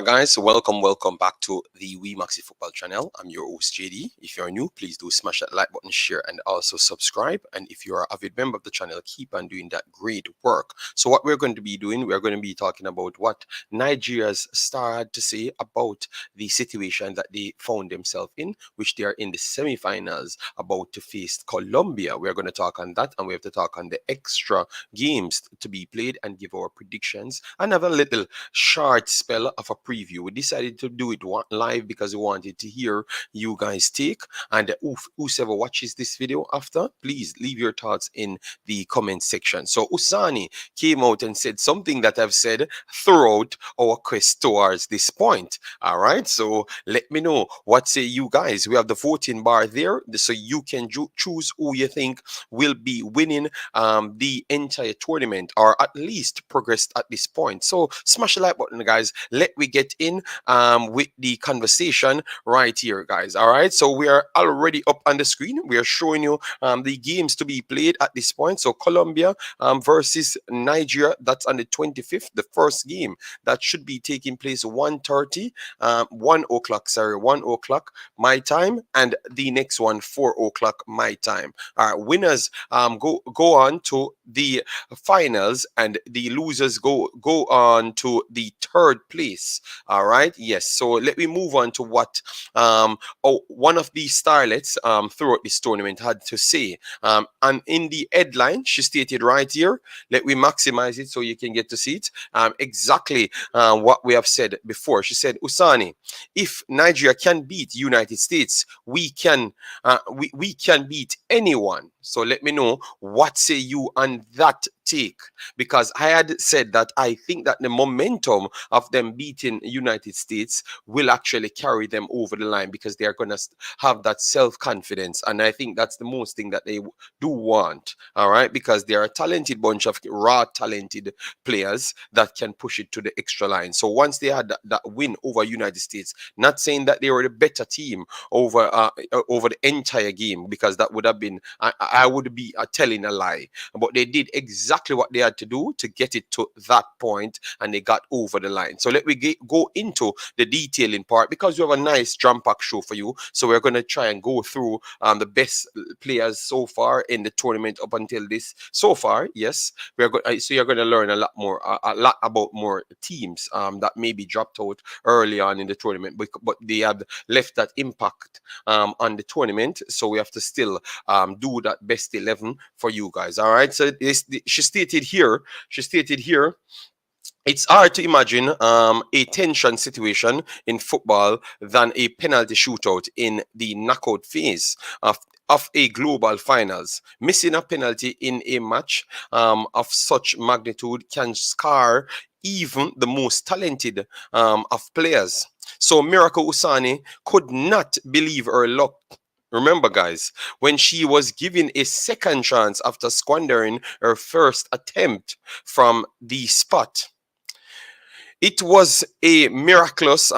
guys, welcome back to the Wemaxit football channel. I'm your host JD. If you're new, please do smash that like button, share, and also subscribe. And if you're an avid member of the channel, keep on doing that great work. So what we're going to be doing, we're going to be talking about what Nigeria's star had to say about the situation that they found themselves in, which they are in the semi-finals about to face Colombia. We're going to talk on that, and we have to talk on the extra games to be played and give our predictions and have a little short spell of a preview. We decided to do it live because we wanted to hear you guys take, and whoever watches this video after, please leave your thoughts in the comment section. So Usani came out and said something that I've said throughout our quest towards this point. All right, so let me know what say you guys. We have the voting bar there, so you can choose who you think will be winning the entire tournament, or at least progressed at this point. So smash the like button, guys. Let we get in with the conversation right here, guys. All right, so we are already up on the screen. We are showing you the games to be played at this point. So Colombia versus Nigeria, that's on the 25th, the first game that should be taking place 1:30, 1 o'clock, sorry, 1 o'clock my time, and the next one 4 o'clock my time. All right, winners go on to the finals, and the losers go on to the third place. All right, yes. So let me move on to what one of the starlets throughout this tournament had to say. And in the headline, she stated right here. Let me maximize it so you can get to see it. Exactly what we have said before. She said, Usani, if Nigeria can beat United States, we can beat anyone. So let me know what say you on that take, because I had said that I think that the momentum of them beating United States will actually carry them over the line, because they are going to have that self-confidence, and I think that's the most thing that they do want. All right, because they are a talented bunch of raw talented players that can push it to the extra line. So once they had that win over United States, not saying that they were the better team over the entire game, because that would have been I would be telling a lie, but they did exactly what they had to do to get it to that point, and they got over the line. So let me go into the detailing part, because we have a nice jam-packed show for you. So we're going to try and go through the best players so far in the tournament up until this. So far, yes, we're going. So you're going to learn a lot more, a lot about more teams that maybe dropped out early on in the tournament, but they have left that impact on the tournament. So we have to still do that best 11 for you guys. All right, so she stated here, it's hard to imagine a tension situation in football than a penalty shootout in the knockout phase of a global finals. Missing a penalty in a match of such magnitude can scar even the most talented of players. So Miracle Usani could not believe her luck. Remember, guys, when she was given a second chance after squandering her first attempt from the spot. It was a miraculous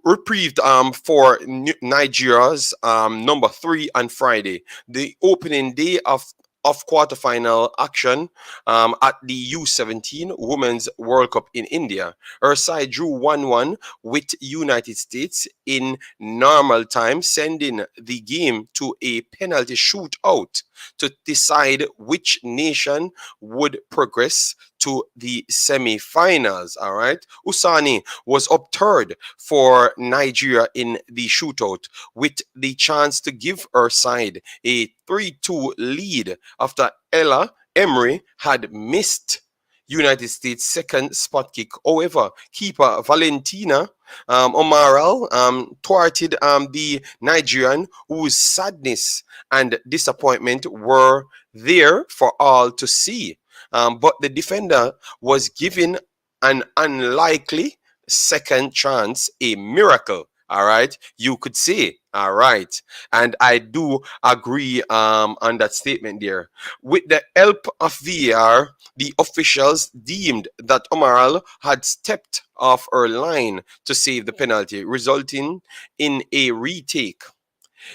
reprieve for Nigeria's number 3 on Friday, the opening day of quarterfinal action at the U17 Women's World Cup in India. Her side drew 1-1 with United States in normal time, sending the game to a penalty shootout to decide which nation would progress to the semi-finals. All right, Usani was up third for Nigeria in the shootout, with the chance to give her side a 3-2 lead after Ella Emri had missed United States' second spot kick. However, keeper Valentina Amaral thwarted the Nigerian, whose sadness and disappointment were there for all to see. But the defender was given an unlikely second chance, a miracle. All right, you could say. All right, and I do agree on that statement there. With the help of VAR, the officials deemed that Amaral had stepped off her line to save the penalty, resulting in a retake.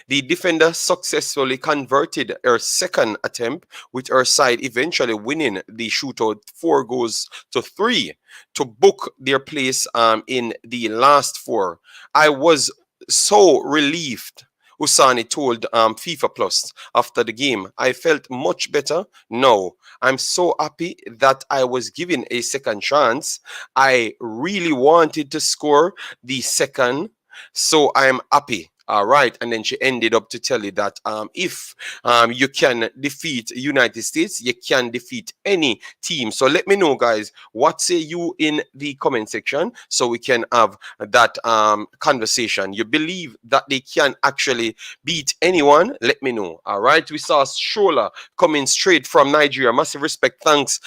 The defender successfully converted her second attempt, with her side eventually winning the shootout 4 goals to 3 to book their place in the last four. I was so relieved. Usani told FIFA Plus after the game. I felt much better. No, I'm so happy that I was given a second chance. I really wanted to score the second, so I'm happy. All right, and then she ended up to tell you that if you can defeat United States, you can defeat any team. So let me know, guys, what say you in the comment section so we can have that conversation. You believe that they can actually beat anyone? Let me know. All right, we saw Shola coming straight from Nigeria. Massive respect. Thanks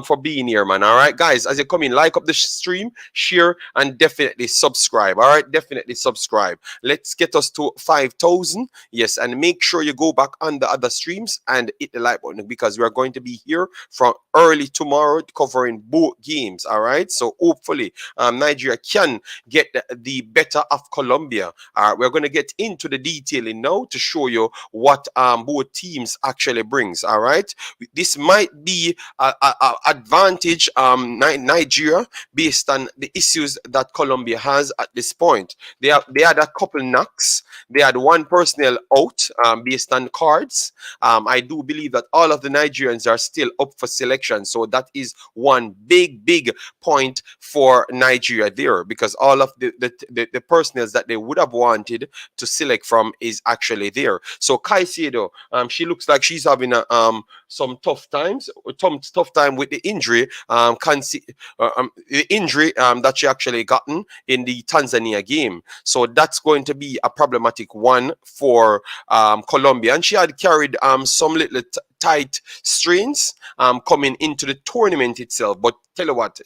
for being here, man. All right, guys, as you come in, like up the stream, share, and definitely subscribe. All right, definitely subscribe. Let's get us to 5,000. Yes, and make sure you go back on the other streams and hit the like button, because we are going to be here from early tomorrow covering both games. All right, so hopefully Nigeria can get the better of Colombia. We're going to get into the detailing now to show you what both teams actually brings. All right, this might be a advantage Nigeria based on the issues that Colombia has at this point. They had a couple knocks. They had one personnel out based on cards. I do believe that all of the Nigerians are still up for selection, so that is one big point for Nigeria there, because all of the personnel that they would have wanted to select from is actually there. So Caicedo, she looks like she's having a some tough times, tough time with the injury. The injury that she actually gotten in the Tanzania game. So that's going to be a problematic one for Colombia. And she had carried some little tight strains coming into the tournament itself. But tell you what,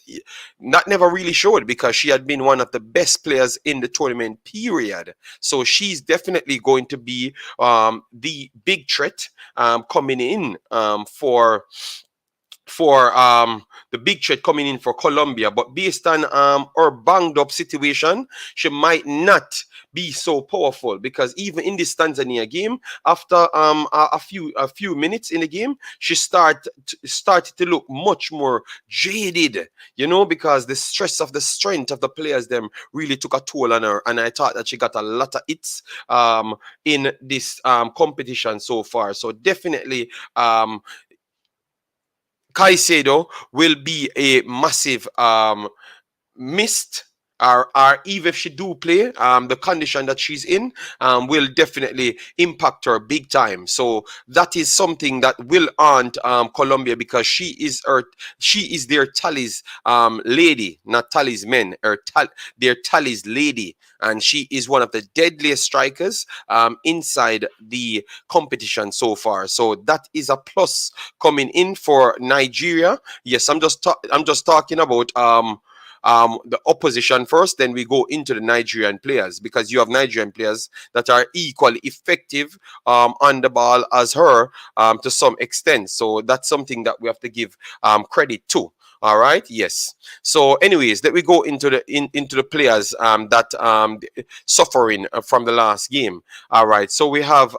that never really showed, because she had been one of the best players in the tournament period. So she's definitely going to be the big threat coming in for the big threat coming in for Colombia. But based on her banged up situation, she might not be so powerful, because even in this Tanzania game, after a few minutes in the game, she started to look much more jaded, you know, because the stress of the strength of the players them really took a toll on her. And I thought that she got a lot of hits in this competition so far. So definitely Caicedo will be a massive missed, or even if she do play, the condition that she's in will definitely impact her big time. So that is something that will haunt Colombia, because she is their tallies lady, not tallies men, their tallies lady, and she is one of the deadliest strikers inside the competition so far. So that is a plus coming in for Nigeria. Yes, I'm just talking about the opposition first, then we go into the Nigerian players, because you have Nigerian players that are equally effective on the ball as her to some extent. So that's something that we have to give credit to. All right, yes. So anyways, let me go into the players that suffering from the last game. All right, so we have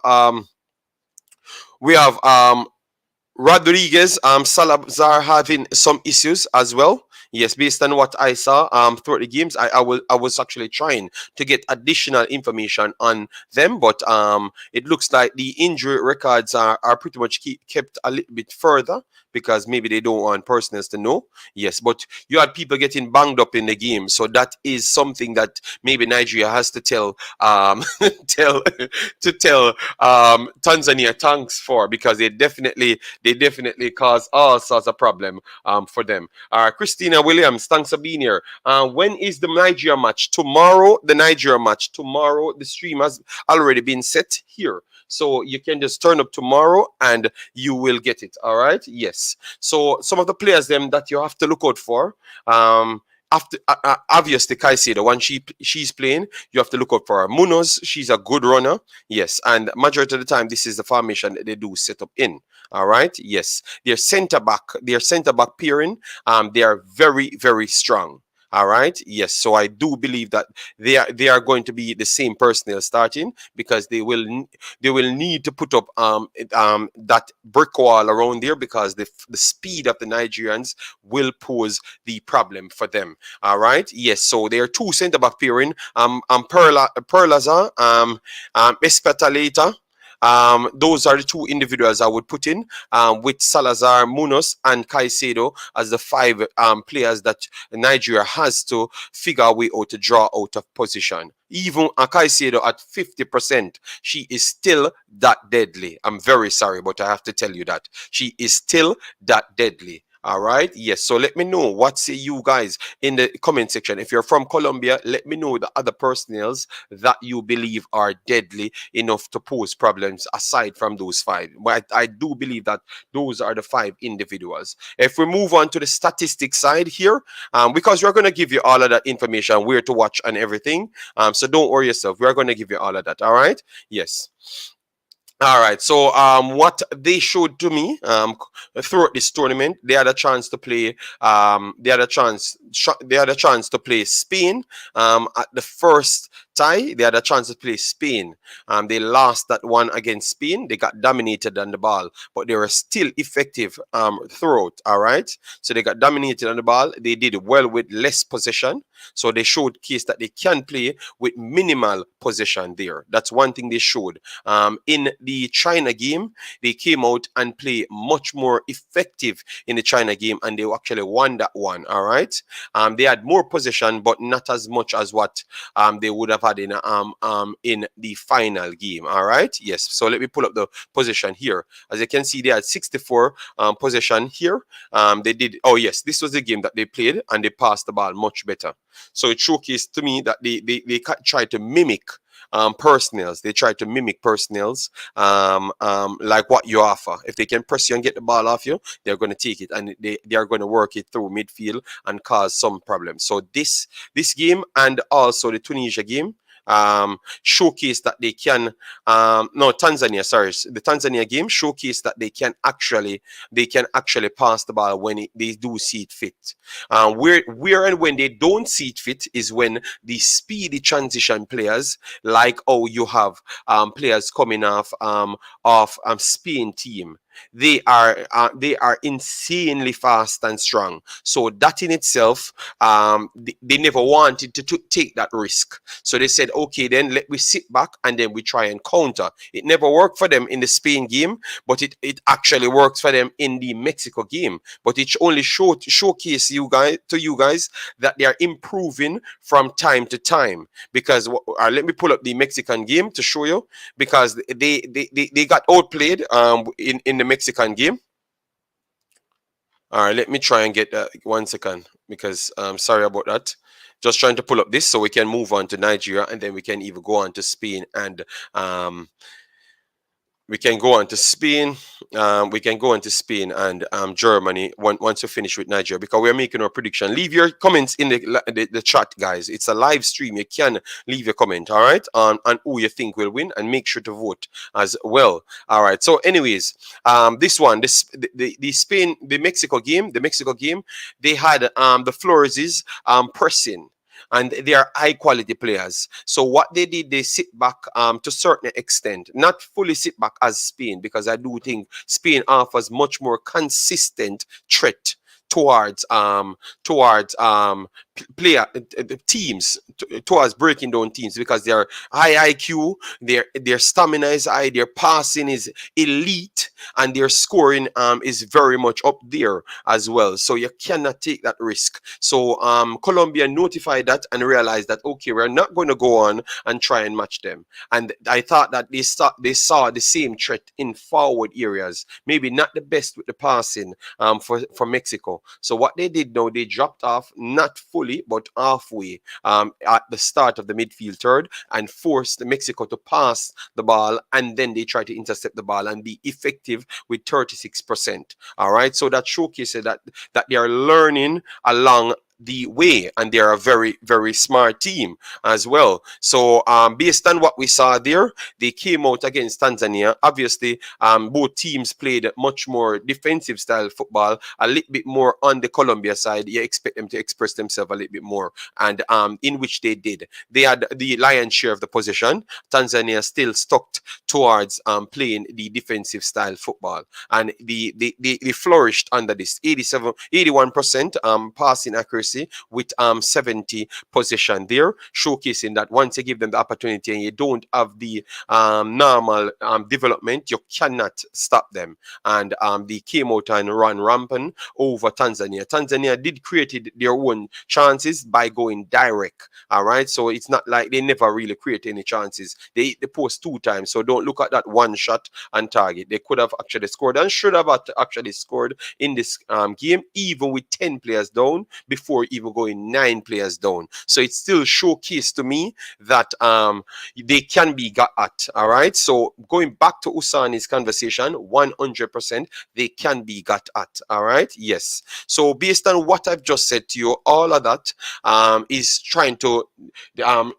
Rodriguez, Salazar having some issues as well. Yes, based on what I saw throughout the games, I was actually trying to get additional information on them, but it looks like the injury records are pretty much kept a little bit further, because maybe they don't want personnel to know. Yes, but you had people getting banged up in the game, so that is something that maybe Nigeria has to tell Tanzania thanks for, because they definitely cause all sorts of problem for them. Christina Williams, thanks for being here. When is the Nigeria match? Tomorrow, the Nigeria match. Tomorrow, the stream has already been set here. So you can just turn up tomorrow and you will get it. All right. Yes. So some of the players them that you have to look out for. After obviously Caicedo, when she's playing, you have to look out for her. Munoz, she's a good runner. Yes. And majority of the time, this is the formation that they do set up in. All right. Yes. Their center back pairing, they are very, very strong. All right. Yes. So I do believe that they are going to be the same personnel starting, because they will need to put up that brick wall around there, because the speed of the Nigerians will pose the problem for them. All right. Yes. So there are two centre back pairing. Perlaza, Espetaleta. Those are the two individuals I would put in, with Salazar, Munoz, and Caicedo as the five players that Nigeria has to figure a way out to draw out of position. Even Caicedo at 50%, she is still that deadly. I'm very sorry, but I have to tell you that she is still that deadly. All right. Yes. So let me know what say you guys in the comment section. If you're from Colombia, let me know the other personnels that you believe are deadly enough to pose problems aside from those five. But I do believe that those are the five individuals. If we move on to the statistics side here, because we're going to give you all of that information, where to watch and everything. So don't worry yourself. We're going to give you all of that. All right. Yes. All right. So what they showed to me throughout this tournament, they had a chance to play. They had a chance. They had a chance to play Spain. At the first tie, they had a chance to play Spain. They lost that one against Spain. They got dominated on the ball, but they were still effective throughout. All right. So they got dominated on the ball. They did well with less possession. So they showcased that they can play with minimal possession there. That's one thing they showed. In the China game, they came out and played much more effective in the China game, and they actually won that one. All right. They had more possession, but not as much as what they would have had in the final game. All right. Yes. So let me pull up the possession here. As you can see, they had 64 possession here. They did. Oh yes, this was the game that they played, and they passed the ball much better. So it showcased to me that they tried to mimic personnels. They try to mimic personnels like what you offer. If they can press you and get the ball off you, they're going to take it, and they are going to work it through midfield and cause some problems. So this game, and also the Tunisia game, showcase that they can no Tanzania sorry the Tanzania game showcase that they can actually pass the ball when they do see it fit. Where and when they don't see it fit is when the speedy transition players, like you have players coming off Spain team. They are insanely fast and strong. So that in itself, they never wanted to take that risk. So they said, okay, then let me sit back and then we try and counter. It never worked for them in the Spain game, but it actually works for them in the Mexico game. But it only showcase you guys that they are improving from time to time. Because let me pull up the Mexican game to show you, because they got outplayed in the Mexican game. All right, let me try and get 1 second, because sorry about that. Just trying to pull up this so we can move on to Nigeria, and then we can even go on to Spain and we can go on to Spain. We can go on to Spain and Germany once we finish with Nigeria, because we're making our prediction. Leave your comments in the chat, guys. It's a live stream. You can leave your comment, all right, on who you think will win, and make sure to vote as well. All right. So, anyways, the Mexico game, they had the Flores pressing, and they are high quality players. So what they did, they sit back to a certain extent, not fully sit back as Spain, because I do think Spain offers much more consistent threat towards player teams, towards breaking down teams, because they're high IQ, their stamina is high, their passing is elite, and their scoring is very much up there as well. So you cannot take that risk. So Colombia notified that and realized that, okay, we're not going to go on and try and match them. And I thought that they saw the same threat in forward areas, maybe not the best with the passing for Mexico. So what they did now, they dropped off, not fully but halfway at the start of the midfield third, and forced Mexico to pass the ball, and then they try to intercept the ball and be effective with 36%. All right, so that showcases that they are learning along the way, and they're a very, very smart team as well. So based on what we saw there, they came out against Tanzania. Obviously, both teams played much more defensive style football, a little bit more on the Colombia side. You expect them to express themselves a little bit more, and in which they did. They had the lion's share of the possession. Tanzania still stuck towards playing the defensive style football, and they flourished under this 81% passing accuracy with 70 possession there, showcasing that once you give them the opportunity and you don't have the normal development, you cannot stop them. And they came out and ran rampant over Tanzania. Tanzania did create their own chances by going direct. All right, so it's not like they never really create any chances. They post 2 times, so don't look at that one shot on target. They could have actually scored and should have actually scored in this game, even with 10 players down, before even going 9 players down. So it still showcased to me that they can be got at. All right, so going back to Usani's conversation, 100% they can be got at. All right, yes. So based on what I've just said to you, all of that is trying to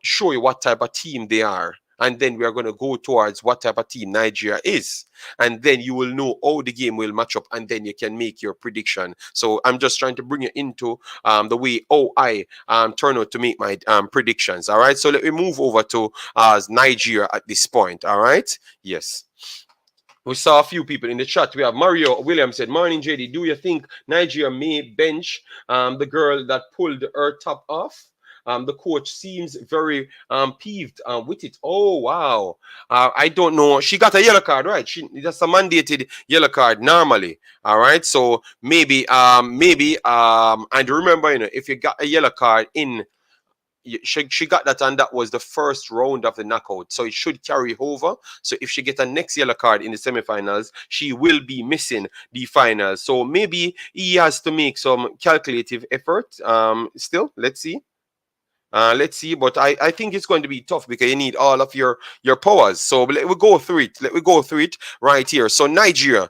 show you what type of team they are. And then we are going to go towards what type of team Nigeria is. And then you will know how the game will match up, and then you can make your prediction. So I'm just trying to bring you into the way I turn out to make my predictions. All right, so let me move over to Nigeria at this point. All right, yes. We saw a few people in the chat. We have Mario Williams said, "Morning, JD. Do you think Nigeria may bench the girl that pulled her top off? The coach seems very peeved with it." Oh, wow. I don't know. She got a yellow card, right? That's a mandated yellow card normally. All right. So maybe, and remember, if you got a yellow card in, she got that, and that was the first round of the knockout, so it should carry over. So if she get a next yellow card in the semifinals, she will be missing the finals. So maybe he has to make some calculative effort. Still, let's see. But I think it's going to be tough because you need all of your powers. So let me go through it. Let me go through it right here. So Nigeria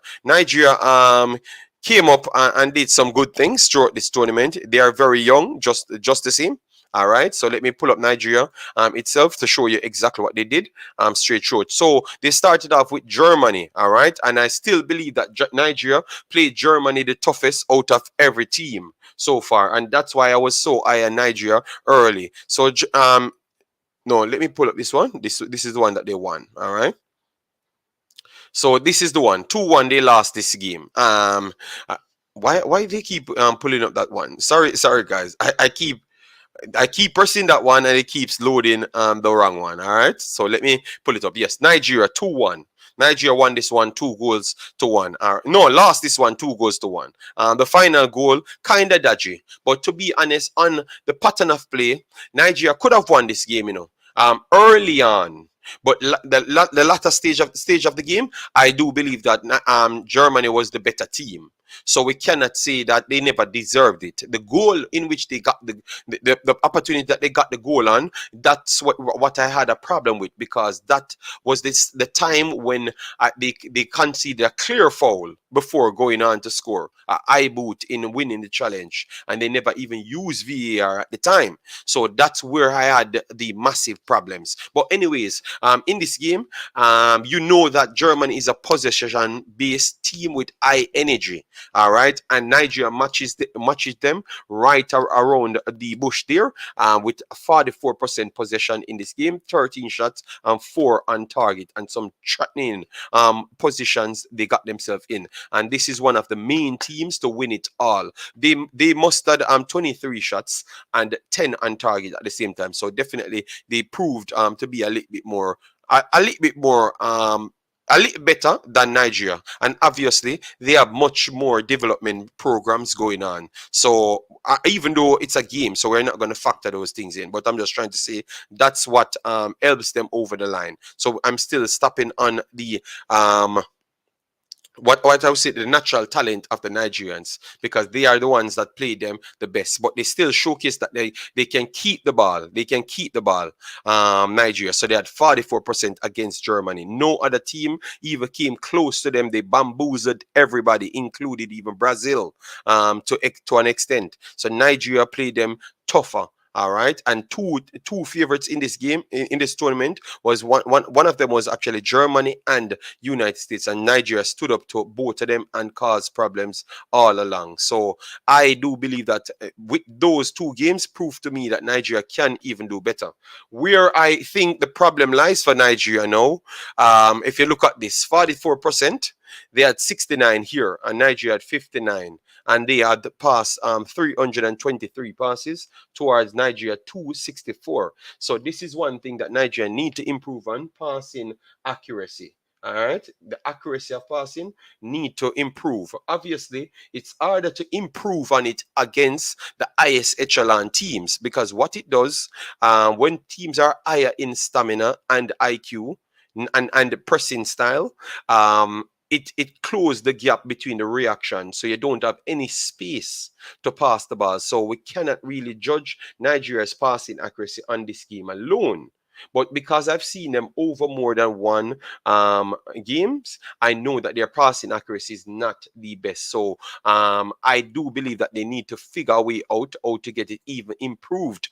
came up and did some good things throughout this tournament. They are very young, just the same. All right, so let me pull up Nigeria itself to show you exactly what they did straight through. So they started off with Germany, all right, and I still believe that Nigeria played Germany the toughest out of every team so far, and that's why I was so high on Nigeria early. So no, let me pull up this one. This is the one that they won, all right. So this is the one, 2-1. They lost this game. Why they keep pulling up that one? Sorry guys. I keep pressing that one and it keeps loading the wrong one. All right, so let me pull it up. Yes, Nigeria 2-1. Nigeria won this one 2-1. No, lost this one 2-1. The final goal kind of dodgy, but to be honest, on the pattern of play, Nigeria could have won this game, early on. But the latter stage of the game, I do believe that Germany was the better team. So we cannot say that they never deserved it. The goal in which they got the opportunity that they got the goal on, that's what I had a problem with, because that was the time when they conceded a clear foul before going on to score. Eye boot in winning the challenge, and they never even used VAR at the time. So that's where I had the massive problems. But anyways, in this game, you know that Germany is a possession-based team with high energy. All right, and Nigeria matches them right around the bush there, with 44% possession in this game, 13 shots and 4 on target, and some threatening positions they got themselves in. And this is one of the main teams to win it all. They mustered 23 shots and 10 on target at the same time. So definitely they proved to be a little bit more a little better than Nigeria, and obviously they have much more development programs going on. So even though it's a game, so we're not going to factor those things in, but I'm just trying to say that's what helps them over the line. So I'm still stopping on the what I would say the natural talent of the Nigerians, because they are the ones that play them the best, but they still showcase that they can keep the ball. They can keep the ball. Nigeria. So they had 44% against Germany. No other team even came close to them. They bamboozled everybody, included even Brazil, to an extent. So Nigeria played them tougher. All right, and two favorites in this game in this tournament was one of them was actually Germany and United States, and Nigeria stood up to both of them and caused problems all along. So I do believe that with those two games proved to me that Nigeria can even do better. Where I think the problem lies for Nigeria now, if you look at this, 44%. They had 69 here, and Nigeria had 59, and they had passed 323 passes towards Nigeria 264. So this is one thing that Nigeria need to improve on: passing accuracy. All right, the accuracy of passing need to improve. Obviously, it's harder to improve on it against the highest echelon teams, because what it does, when teams are higher in stamina and IQ and the pressing style, it closed the gap between the reaction, so you don't have any space to pass the ball. So we cannot really judge Nigeria's passing accuracy on this game alone. But because I've seen them over more than one games, I know that their passing accuracy is not the best. So I do believe that they need to figure a way out how to get it even improved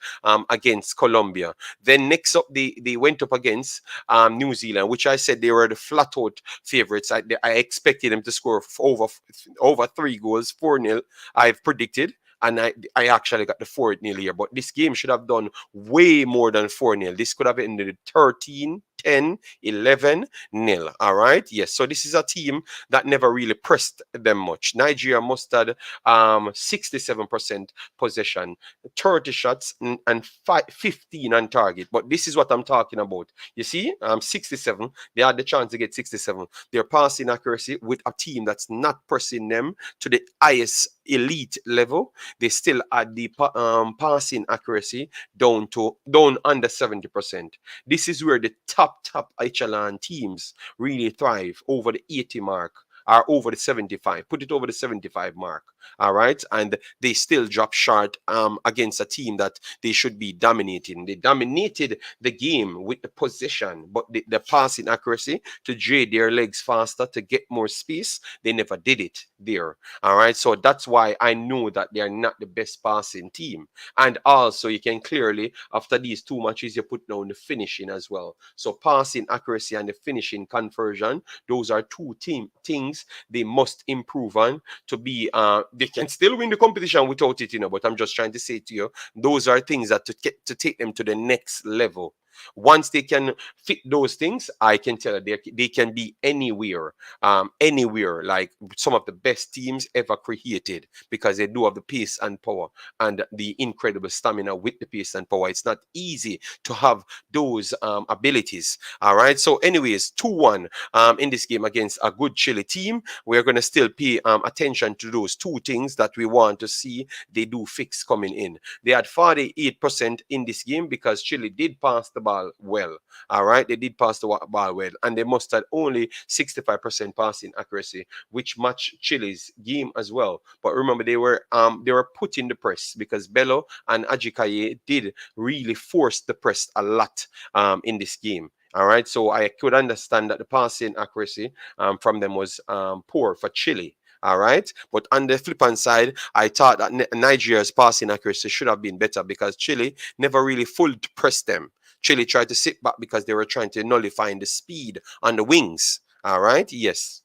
against Colombia. Then next up, they went up against New Zealand, which I said they were the flat out favorites. I expected them to score over 3 goals, 4-0. I've predicted. And I actually got the 4-0 here. But this game should have done way more than 4-0. This could have ended 13, 10, 11 nil. All right. Yes. So this is a team that never really pressed them much. Nigeria mustered 67% possession, 30 shots, and 15 on target. But this is what I'm talking about. You see, 67. They had the chance to get 67. Their passing accuracy with a team that's not pressing them to the highest elite level, they still had the passing accuracy down under 70%. This is where the top echelon teams really thrive, over the 80 mark or over the 75. Put it over the 75 mark. All right. And they still drop short against a team that they should be dominating. They dominated the game with the possession, but the passing accuracy to draw their legs faster to get more space, they never did it there. All right. So that's why I know that they are not the best passing team. And also, you can clearly, after these two matches, you put down the finishing as well. So passing accuracy and the finishing conversion, those are two things they must improve on to be they can still win the competition without it, but I'm just trying to say to you, those are things that to take them to the next level. Once they can fit those things, I can tell you they can be anywhere, like some of the best teams ever created, because they do have the pace and power and the incredible stamina with the pace and power. It's not easy to have those abilities. All right. So, anyways, 2-1 in this game against a good Chile team. We're going to still pay attention to those two things that we want to see they do fix coming in. They had 48% in this game because Chile did pass the ball well. All right, they did pass the ball well, and they mustered only 65% passing accuracy, which matched Chile's game as well. But remember, they were put in the press because Bello and Ajikaye did really force the press a lot in this game. All right, so I could understand that the passing accuracy from them was poor for Chile. All right. But on the flip hand side, I thought that Nigeria's passing accuracy should have been better because Chile never really full pressed them. Chile tried to sit back because they were trying to nullify the speed on the wings. All right. Yes.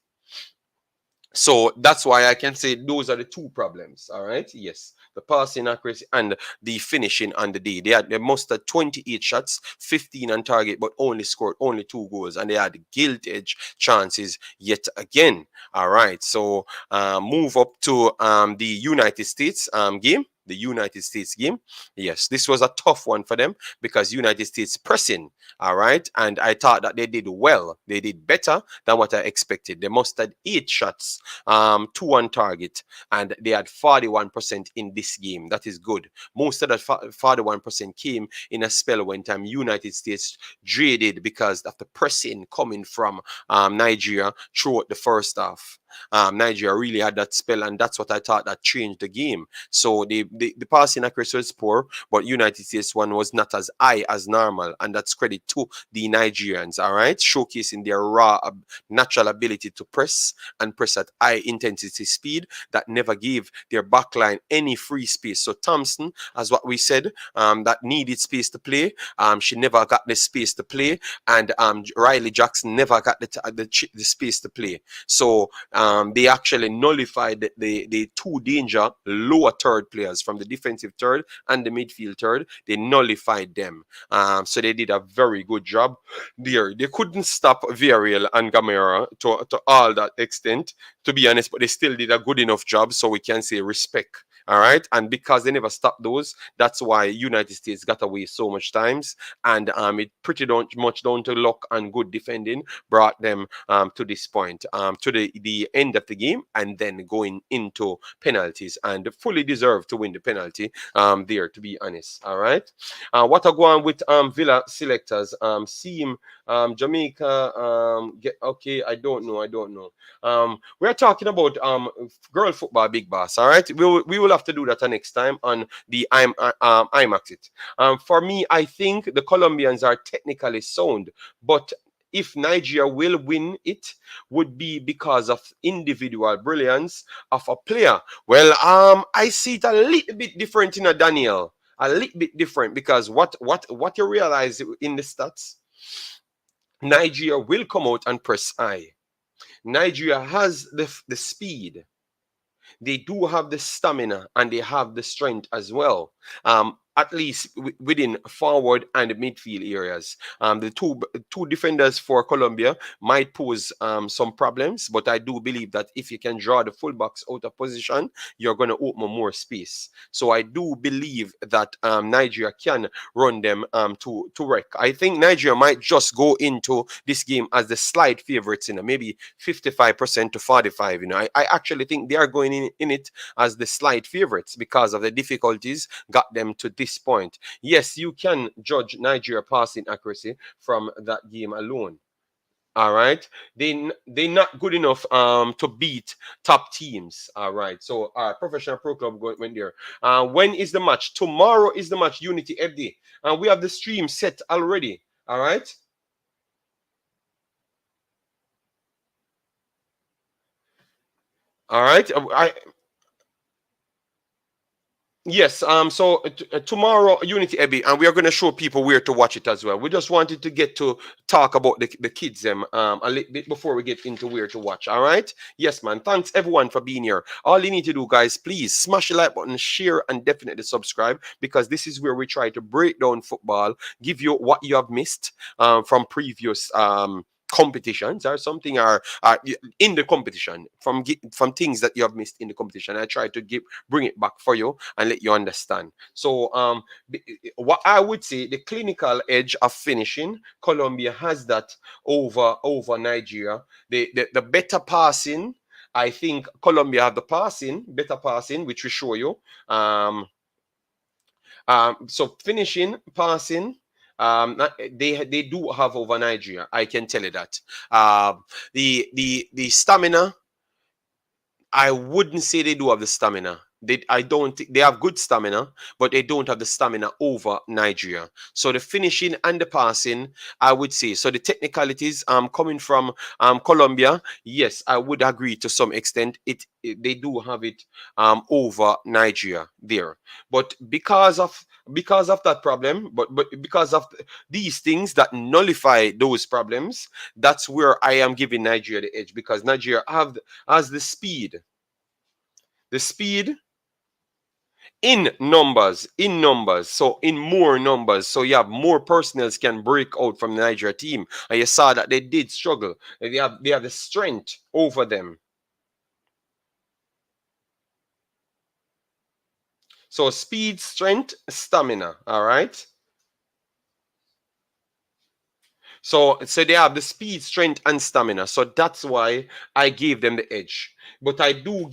So that's why I can say those are the two problems. All right. Yes. The passing accuracy and the finishing on the day. They must have 28 shots, 15 on target, but only scored only 2 goals. And they had gilt edge chances yet again. All right. So move up to the United States game. The United States game. Yes, this was a tough one for them because United States pressing. All right. And I thought that they did well. They did better than what I expected. They must have 8 shots, 2 on target, and they had 41% in this game. That is good. Most of that 41% came in a spell when time United States dreaded because of the pressing coming from Nigeria throughout the first half. Nigeria really had that spell, and that's what I thought that changed the game. So the passing accuracy was poor, but United States one was not as high as normal, and that's credit to the Nigerians, all right, showcasing their raw natural ability to press and press at high intensity speed that never gave their backline any free space. So Thompson, as what we said, that needed space to play, she never got the space to play, and Riley Jackson never got the space to play. So they actually nullified the two danger lower third players from the defensive third and the midfield third. They nullified them. So they did a very good job there. They couldn't stop Villarreal and Gamera to all that extent, to be honest, but they still did a good enough job, so we can say respect. All right, and because they never stopped those, that's why United States got away so much times, and it pretty much down to luck and good defending brought them to this point, to the end of the game, and then going into penalties, and fully deserved to win the penalty there, to be honest. All right, what I go on with Villa selectors, seem Jamaica get okay. I don't know. We're talking about girl football, big boss. All right, we will have to do that next time on the Wemaxit. For me, I think the Colombians are technically sound, but if Nigeria will win it, would be because of individual brilliance of a player. Well, I see it a little bit different in a Daniel, a little bit different, because what you realize in the stats, Nigeria will come out and press high. Nigeria has the speed. They do have the stamina and they have the strength as well. At least within forward and midfield areas. The two defenders for Colombia might pose some problems, but I do believe that if you can draw the fullbacks out of position, you're going to open more space. So I do believe that Nigeria can run them to wreck. I think Nigeria might just go into this game as the slight favorites, maybe 55% to 45. I actually think they are going in it as the slight favorites because of the difficulties got them to this point. Yes, you can judge Nigeria passing accuracy from that game alone. All right, they're not good enough to beat top teams. All right, so professional pro club went there. When is the match? Tomorrow is the match, Unity FD, and we have the stream set already. All right. All right. Yes, so tomorrow, Unity Ebby, and we are going to show people where to watch it as well. We just wanted to get to talk about the kids a little bit before we get into where to watch. All right? Yes, man. Thanks everyone for being here. All you need to do, guys, please smash the like button, share, and definitely subscribe, because this is where we try to break down football, give you what you have missed from previous competitions or something, or in the competition, from things that you have missed in the competition. I try to bring it back for you and let you understand. So what I would say, the clinical edge of finishing, Colombia has that over Nigeria. The better passing, I think Colombia have the better passing, which we show you. So finishing, passing, they do have over Nigeria. I can tell you that. The stamina, I wouldn't say they do have the stamina. I don't think they have good stamina, but they don't have the stamina over Nigeria. So the finishing and the passing, I would say. So the technicalities coming from Colombia, yes, I would agree to some extent. They do have it over Nigeria there. But because of that problem, but because of these things that nullify those problems, that's where I am giving Nigeria the edge, because Nigeria has the speed. The speed in numbers, so in more numbers, so you have more personnel can break out from the Nigeria team, and you saw that they did struggle. They have the strength over them. So speed, strength, stamina. All right. So they have the speed, strength, and stamina. So that's why I gave them the edge. But I do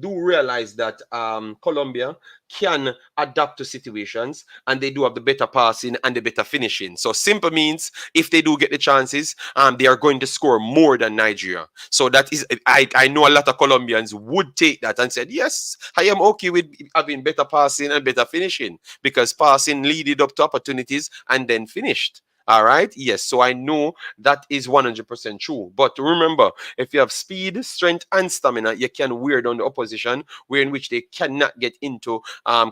realize that Colombia can adapt to situations, and they do have the better passing and the better finishing. So simple means if they do get the chances, they are going to score more than Nigeria. So that is, I know a lot of Colombians would take that and said, yes, I am okay with having better passing and better finishing, because passing leaded up to opportunities and then finished. All right. Yes. So I know that is 100% true. But remember, if you have speed, strength, and stamina, you can wear down the opposition, where in which they cannot get into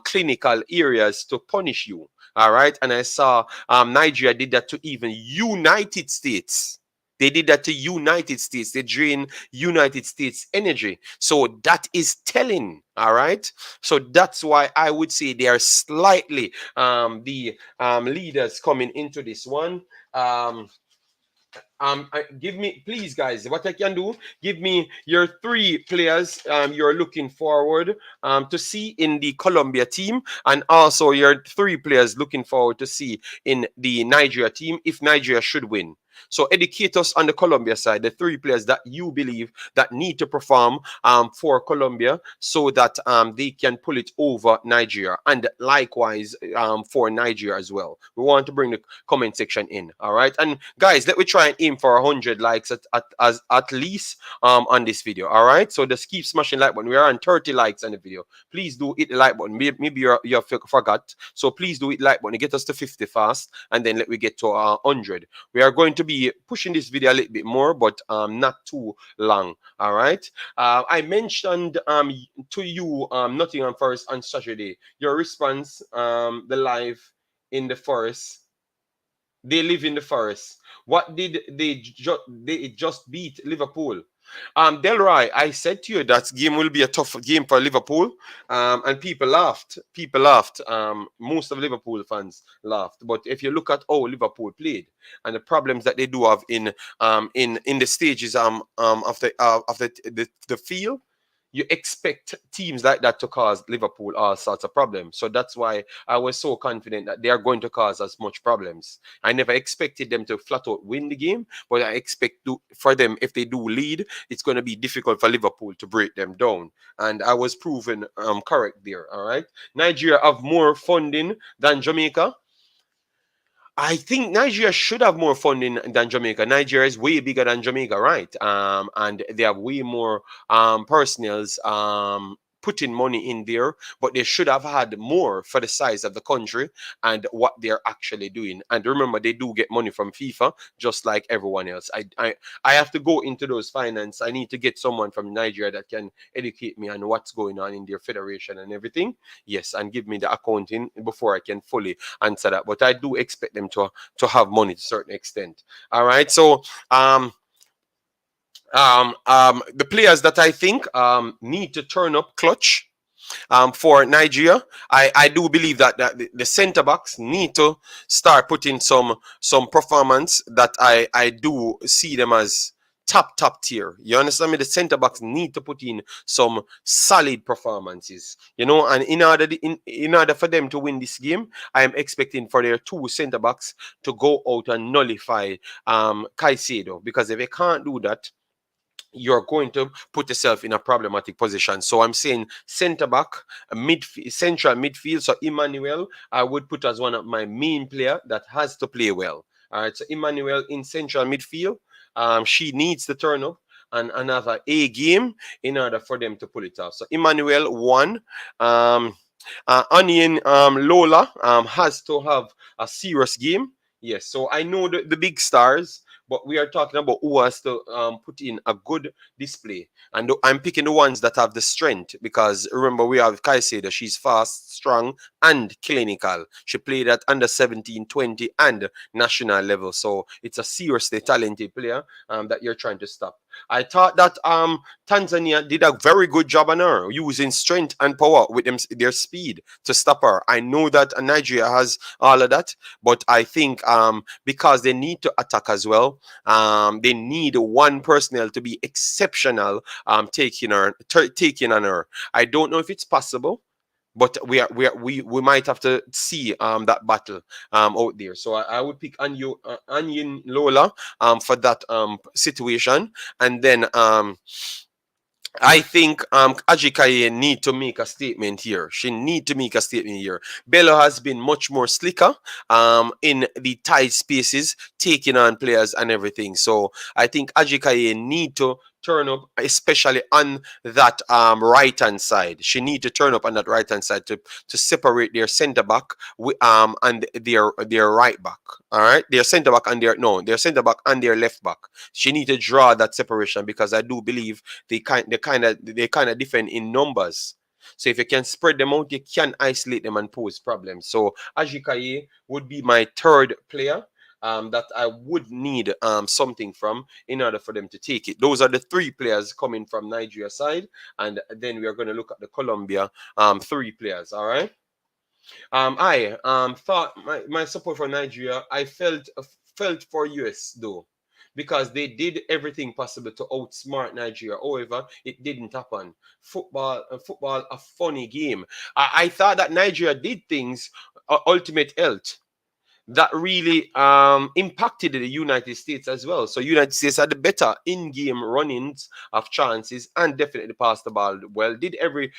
clinical areas to punish you. All right. And I saw Nigeria did that to even United States. They did that to United States. They drain United States energy. So that is telling. All right. So that's why I would say they are slightly the leaders coming into this one. Give me, please, guys, what I can do, give me your 3 players you're looking forward to see in the Colombia team, and also your 3 players looking forward to see in the Nigeria team if Nigeria should win. So educate us on the Colombia side, the 3 players that you believe that need to perform for Colombia, so that they can pull it over Nigeria, and likewise for Nigeria as well. We want to bring the comment section in. All right. And guys, let me try and aim for 100 likes at least on this video. All right. So just keep smashing like button. We are on 30 likes on the video. Please do hit the like button. Maybe you forgot. So please do hit the like button. Get us to 50 fast, and then let me get to 100. We are going to be pushing this video a little bit more, but not too long. All right. I mentioned to you Nottingham Forest on Saturday. Your response, the live in the forest. They live in the forest. What did they just beat Liverpool? Delroy, I said to you that game will be a tough game for Liverpool, and people laughed. People laughed. Most of Liverpool fans laughed. But if you look at how Liverpool played and the problems that they do have in the stages of the field, you expect teams like that to cause Liverpool all sorts of problems. So that's why I was so confident that they are going to cause as much problems. I never expected them to flat out win the game, but I expect for them, if they do lead, it's going to be difficult for Liverpool to break them down. And I was proven correct there. All right. Nigeria have more funding than Jamaica. I think Nigeria should have more funding than Jamaica. Nigeria is way bigger than Jamaica, right? And they have way more personnels putting money in there, but they should have had more for the size of the country and what they're actually doing. And remember, they do get money from FIFA, just like everyone else. I have to go into those finance. I need to get someone from Nigeria that can educate me on what's going on in their federation and everything. Yes, and give me the accounting before I can fully answer that. But I do expect them to have money to a certain extent. All right. So the players that I think need to turn up clutch for Nigeria, I do believe that the centre backs need to start putting some performance that I do see them as top tier. You understand me? The centre backs need to put in some solid performances, and in order for them to win this game, I am expecting for their 2 centre backs to go out and nullify Caicedo, because if they can't do that, you're going to put yourself in a problematic position. So I'm saying centre back, central midfield. So Emmanuel, I would put as one of my main player that has to play well. All right. So Emmanuel in central midfield, she needs to turn up and another A game in order for them to pull it off. So Emmanuel 1. Onion Lola has to have a serious game. Yes. So I know the big stars, but we are talking about who has to put in a good display. And I'm picking the ones that have the strength, because remember, we have Caicedo. She's fast, strong, and clinical. She played at under 17, 20, and national level. So it's a seriously talented player that you're trying to stop. I thought that Tanzania did a very good job on her, using strength and power with their speed to stop her. I know that Nigeria has all of that, but I think because they need to attack as well, they need one personnel to be exceptional taking on her. I don't know if it's possible, but we might have to see that battle out there. So I would pick Onion Lola for that situation, and then I think Ajikaye need to make a statement here. She need to make a statement here. Bello has been much more slicker in the tight spaces, taking on players and everything. So I think Ajikaye need to turn up, especially on that right hand side. She need to turn up on that right hand side to separate their centre back and their right back. All right, their centre back and their centre back and their left back. She need to draw that separation, because I do believe they kind of defend in numbers. So if you can spread them out, you can isolate them and pose problems. So Ajikaye would be my third player that I would need something from in order for them to take it. Those are the three players coming from Nigeria side, and then we are going to look at the Colombia three players. All right. I thought my support for Nigeria, I felt for US though, because they did everything possible to outsmart Nigeria. However, it didn't happen. Football, a funny game. I thought that Nigeria did things ultimate health that really impacted the United States as well. So United States had the better in-game runnings of chances and definitely passed the ball well, did every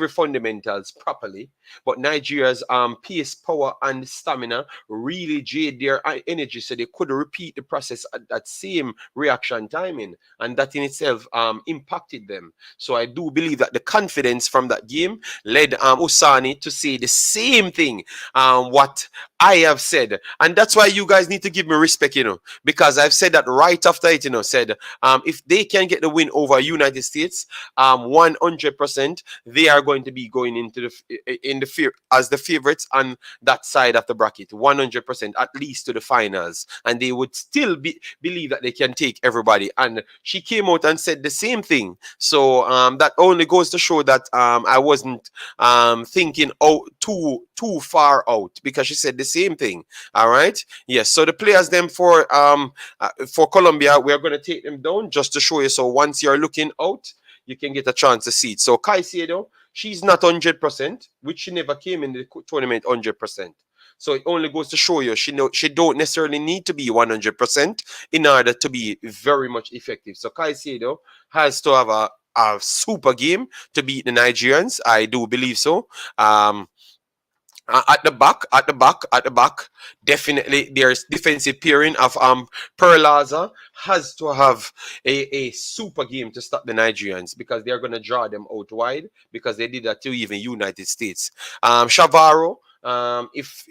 fundamentals properly. But Nigeria's pace, power, and stamina really jade their energy, so they could repeat the process at that same reaction timing, and that in itself impacted them. So I do believe that the confidence from that game led Usani to say the same thing what I have said. And that's why you guys need to give me respect, because I've said that right after it, said if they can get the win over United States, 100%, they are going to be going into as the favorites on that side of the bracket, 100%, at least to the finals, and they would still believe that they can take everybody. And she came out and said the same thing. So that only goes to show that I wasn't thinking too far out, because she said the same thing. All right. Yes. So the players then for Colombia, we are going to take them down just to show you. So once you're looking out, you can get a chance to see it. So Caicedo, she's not 100%, which she never came in the tournament 100%. So it only goes to show you she don't necessarily need to be 100% in order to be very much effective. So Caicedo has to have a super game to beat the Nigerians. I do believe so. At the back, definitely there's defensive pairing of Perlaza has to have a super game to stop the Nigerians, because they're going to draw them out wide, because they did that to even United States. Shavaro, if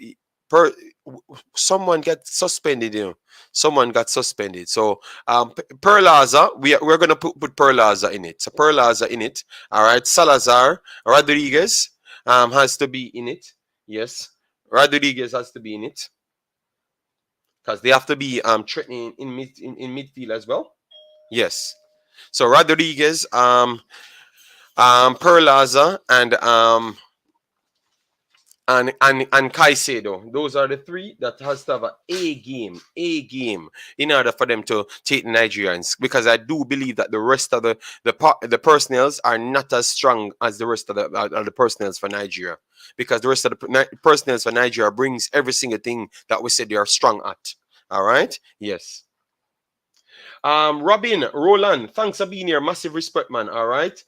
someone got suspended, someone got suspended. So Perlaza, we're going to put Perlaza in it. So Perlaza in it. All right. Salazar Rodriguez has to be in it. Yes, Rodriguez has to be in it, because they have to be threatening in midfield as well. Yes, so Rodriguez, Perlaza, and Caicedo. Those are the three that has to have a game in order for them to take the Nigerians, because I do believe that the rest of the personnels are not as strong as the rest of the personnels for Nigeria, because the rest of the personnels for Nigeria brings every single thing that we said they are strong at. All right. Yes. Robin, Roland, thanks for being here. Massive respect, man. All right.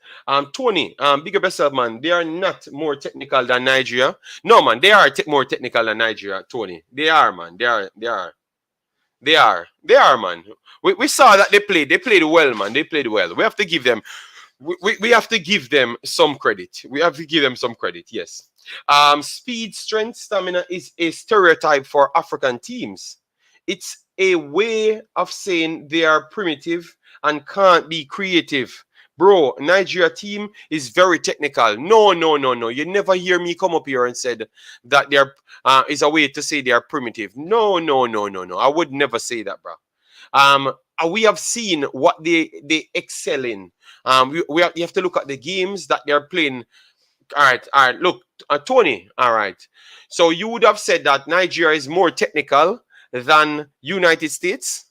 Tony, big up yourself, man. They are not more technical than Nigeria. No, man, they are more technical than Nigeria, Tony. They are, man. They are, man. We saw that they played well, man. They played well. We have to give them we have to give them some credit. We have to give them some credit, yes. Speed, strength, stamina is a stereotype for African teams. It's a way of saying they are primitive and can't be creative. Bro, Nigeria team is very technical. No. You never hear me come up here and said that there is a way to say they are primitive. No. I would never say that, bro. We have seen what they excel in. You have to look at the games that they're playing. All right. Look, Tony. All right. So you would have said that Nigeria is more technical than United States.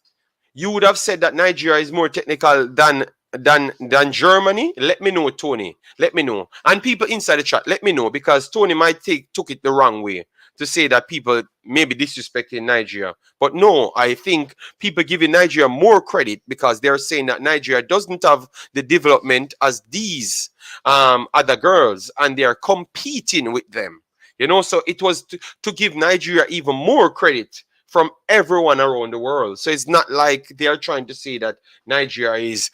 You would have said that Nigeria is more technical than than Germany? Let me know, Tony. Let me know. And people inside the chat, let me know, because Tony might took it the wrong way to say that people maybe disrespecting Nigeria. But no, I think people giving Nigeria more credit because they're saying that Nigeria doesn't have the development as these other girls, and they're competing with them. You know, so it was to give Nigeria even more credit from everyone around the world. So it's not like they're trying to say that Nigeria is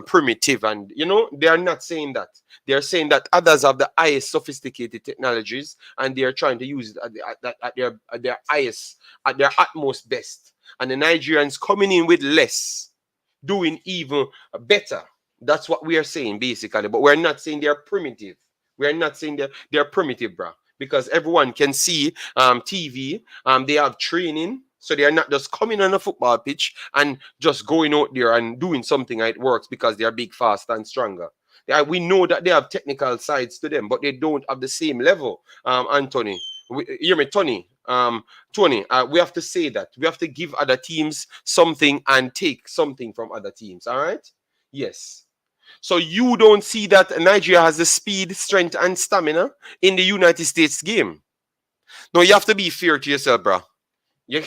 primitive, and you know, they are not saying that. They are saying that others have the highest sophisticated technologies, and they are trying to use it at their highest, at their utmost best. And the Nigerians coming in with less, doing even better. That's what we are saying basically. But we're not saying they're primitive. We're not saying they're primitive, bro, because everyone can see TV. They have training, so they are not just coming on a football pitch and just going out there and doing something and it works because they are big, fast, and stronger. We know that they have technical sides to them, but they don't have the same level. Anthony, hear me, Tony. Tony, we have to say that we have to give other teams something and take something from other teams. All right? Yes. So you don't see that Nigeria has the speed, strength, and stamina in the United States game. No, you have to be fair to yourself, bro. Yeah.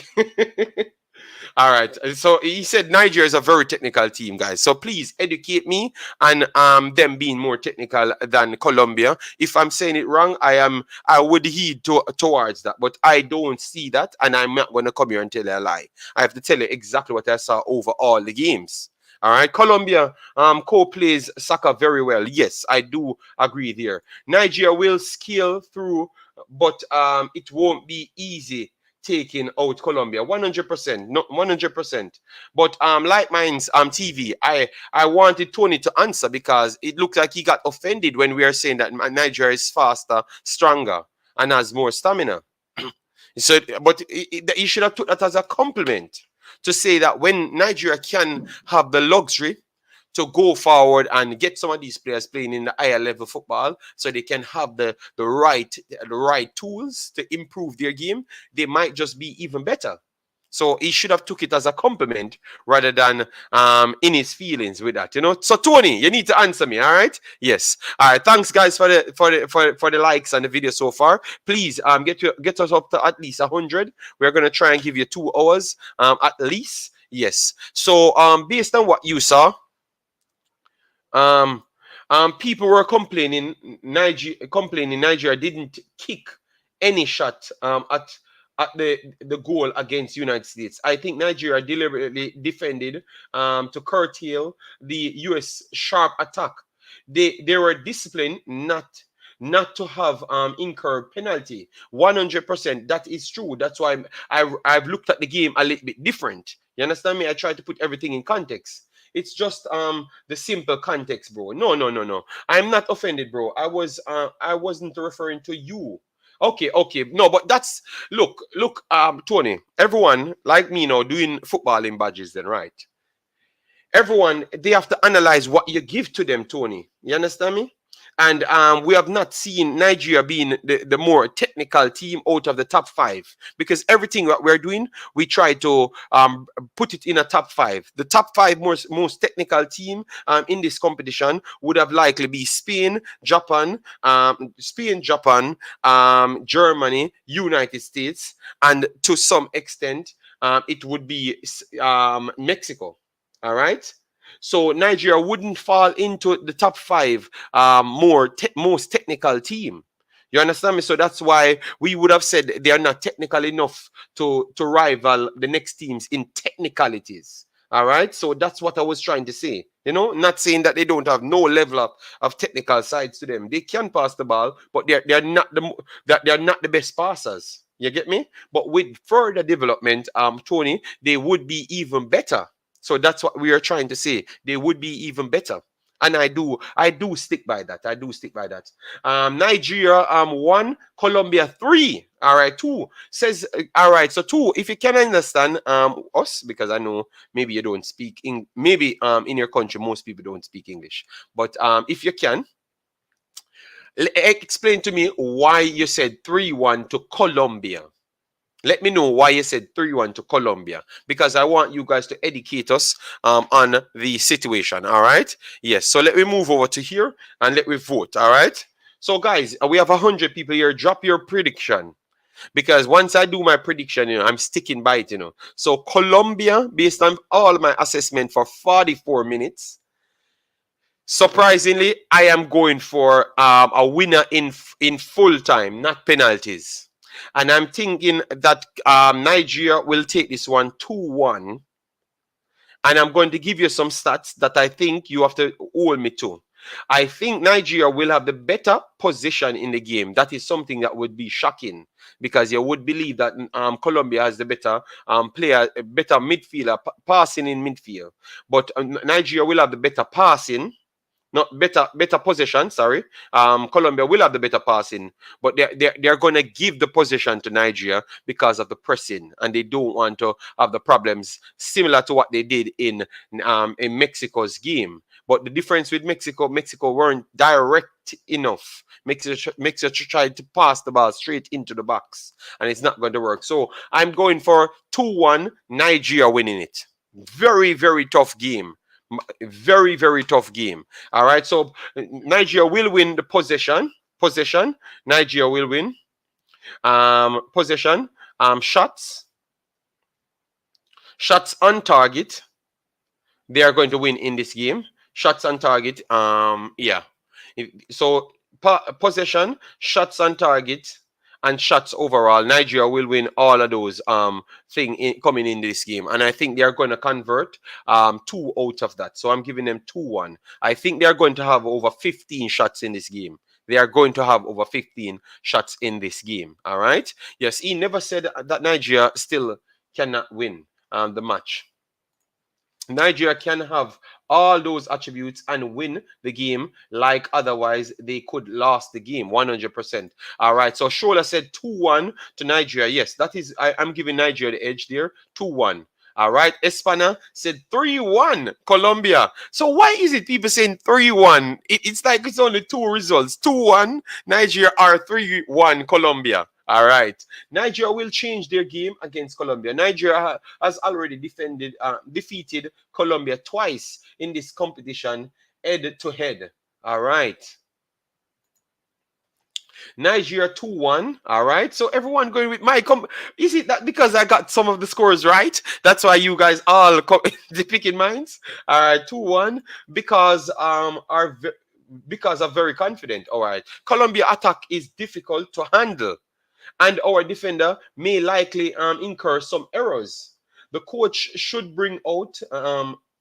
All right. So he said Nigeria is a very technical team, guys. So please educate me on them being more technical than Colombia. If I'm saying it wrong, I would heed towards that. But I don't see that, and I'm not going to come here and tell you a lie. I have to tell you exactly what I saw over all the games. All right, Colombia co-plays soccer very well. Yes, I do agree there. Nigeria will scale through, but it won't be easy taking out Colombia. 100%, not 100%. But like mine's TV, I wanted Tony to answer because it looked like he got offended when we are saying that Nigeria is faster, stronger, and has more stamina. So, but he should have took that as a compliment, to say that when Nigeria can have the luxury to go forward and get some of these players playing in the higher level football, so they can have the right tools to improve their game, they might just be even better. So he should have took it as a compliment rather than in his feelings with that, you know. So Tony, you need to answer me, all right? Yes. All right. Thanks, guys, for the likes on the video so far. Please get us up to at least 100. We're gonna try and give you 2 hours at least. Yes. So based on what you saw, people were complaining Nigeria didn't kick any shot at the goal against United States. I think Nigeria deliberately defended to curtail the US sharp attack. They were disciplined not to have incurred penalty. 100%. That is true. That's why I've looked at the game a little bit different. You understand me? I try to put everything in context. It's just the simple context, bro. No. I'm not offended, bro. I wasn't referring to you. Okay. No, but that's look, Tony. Everyone like me now doing footballing badges, then, right? Everyone, they have to analyze what you give to them, Tony. You understand me? And we have not seen Nigeria being the more technical team out of the top 5, because everything that we're doing, we try to put it in a top 5. The top 5 most technical team in this competition would have likely be Spain, Japan, Germany, United States, and to some extent, it would be Mexico. All right. So Nigeria wouldn't fall into the top 5 most technical team. You understand me? So that's why we would have said they are not technical enough to rival the next teams in technicalities. All right. So that's what I was trying to say. You know, not saying that they don't have no level of technical sides to them. They can pass the ball, but they're not the best passers. You get me? But with further development, Tony, they would be even better. So that's what we are trying to say. They would be even better. And I do stick by that. I do stick by that. Nigeria 1, Colombia 3. All right, 2 says all right. So 2, if you can understand us, because I know maybe you don't speak maybe in your country most people don't speak English. But if you can, explain to me why you said 3-1 to Colombia. Let me know why you said 3-1 to Colombia, because I want you guys to educate us on the situation. All right. Yes. So let me move over to here and let me vote. All right. So guys, we have 100 people here. Drop your prediction, because once I do my prediction, I'm sticking by it. So Colombia, based on all my assessment for 44 minutes. Surprisingly, I am going for a winner in full time, not penalties. And I'm thinking that Nigeria will take this one 2-1. And I'm going to give you some stats that I think you have to hold me to. I think Nigeria will have the better position in the game. That is something that would be shocking, because you would believe that Colombia has the better player, better midfielder, passing in midfield. But Nigeria will have the better passing. Not better possession, sorry. Colombia will have the better passing, but they're going to give the possession to Nigeria because of the pressing, and they don't want to have the problems similar to what they did in Mexico's game. But the difference with Mexico weren't direct enough. Mexico tried to pass the ball straight into the box, and it's not going to work. So I'm going for 2-1, Nigeria winning it. Very, very tough game. Very, very tough game. All right. So Nigeria will win the possession. Nigeria will win. Possession. Shots. Shots on target. They are going to win in this game. Shots on target. Yeah. So possession, shots on target, and shots overall. Nigeria will win all of those coming in this game, and I think they are going to convert 2 out of that. So I'm giving them 2-1. I think they are going to have over 15 shots in this game. They are going to have over 15 shots in this game. All right. Yes, he never said that Nigeria still cannot win the match. Nigeria can have all those attributes and win the game, like otherwise they could lost the game 100%. All right. So Shola said 2-1 to Nigeria. Yes, that is, I'm giving Nigeria the edge there. 2-1. All right. Espana said 3-1 Colombia. So why is it people saying 3-1? It's like it's only 2 results. 2-1 Nigeria or 3-1 Colombia. All right. Nigeria will change their game against Colombia. Nigeria has already defeated Colombia twice in this competition, head to head. All right. Nigeria 2-1. All right. So everyone going with my is it that because I got some of the scores right? That's why you guys all the picking minds. All right, 2-1 because because I'm very confident. All right. Colombia attack is difficult to handle, and our defender may likely incur some errors. The coach should bring out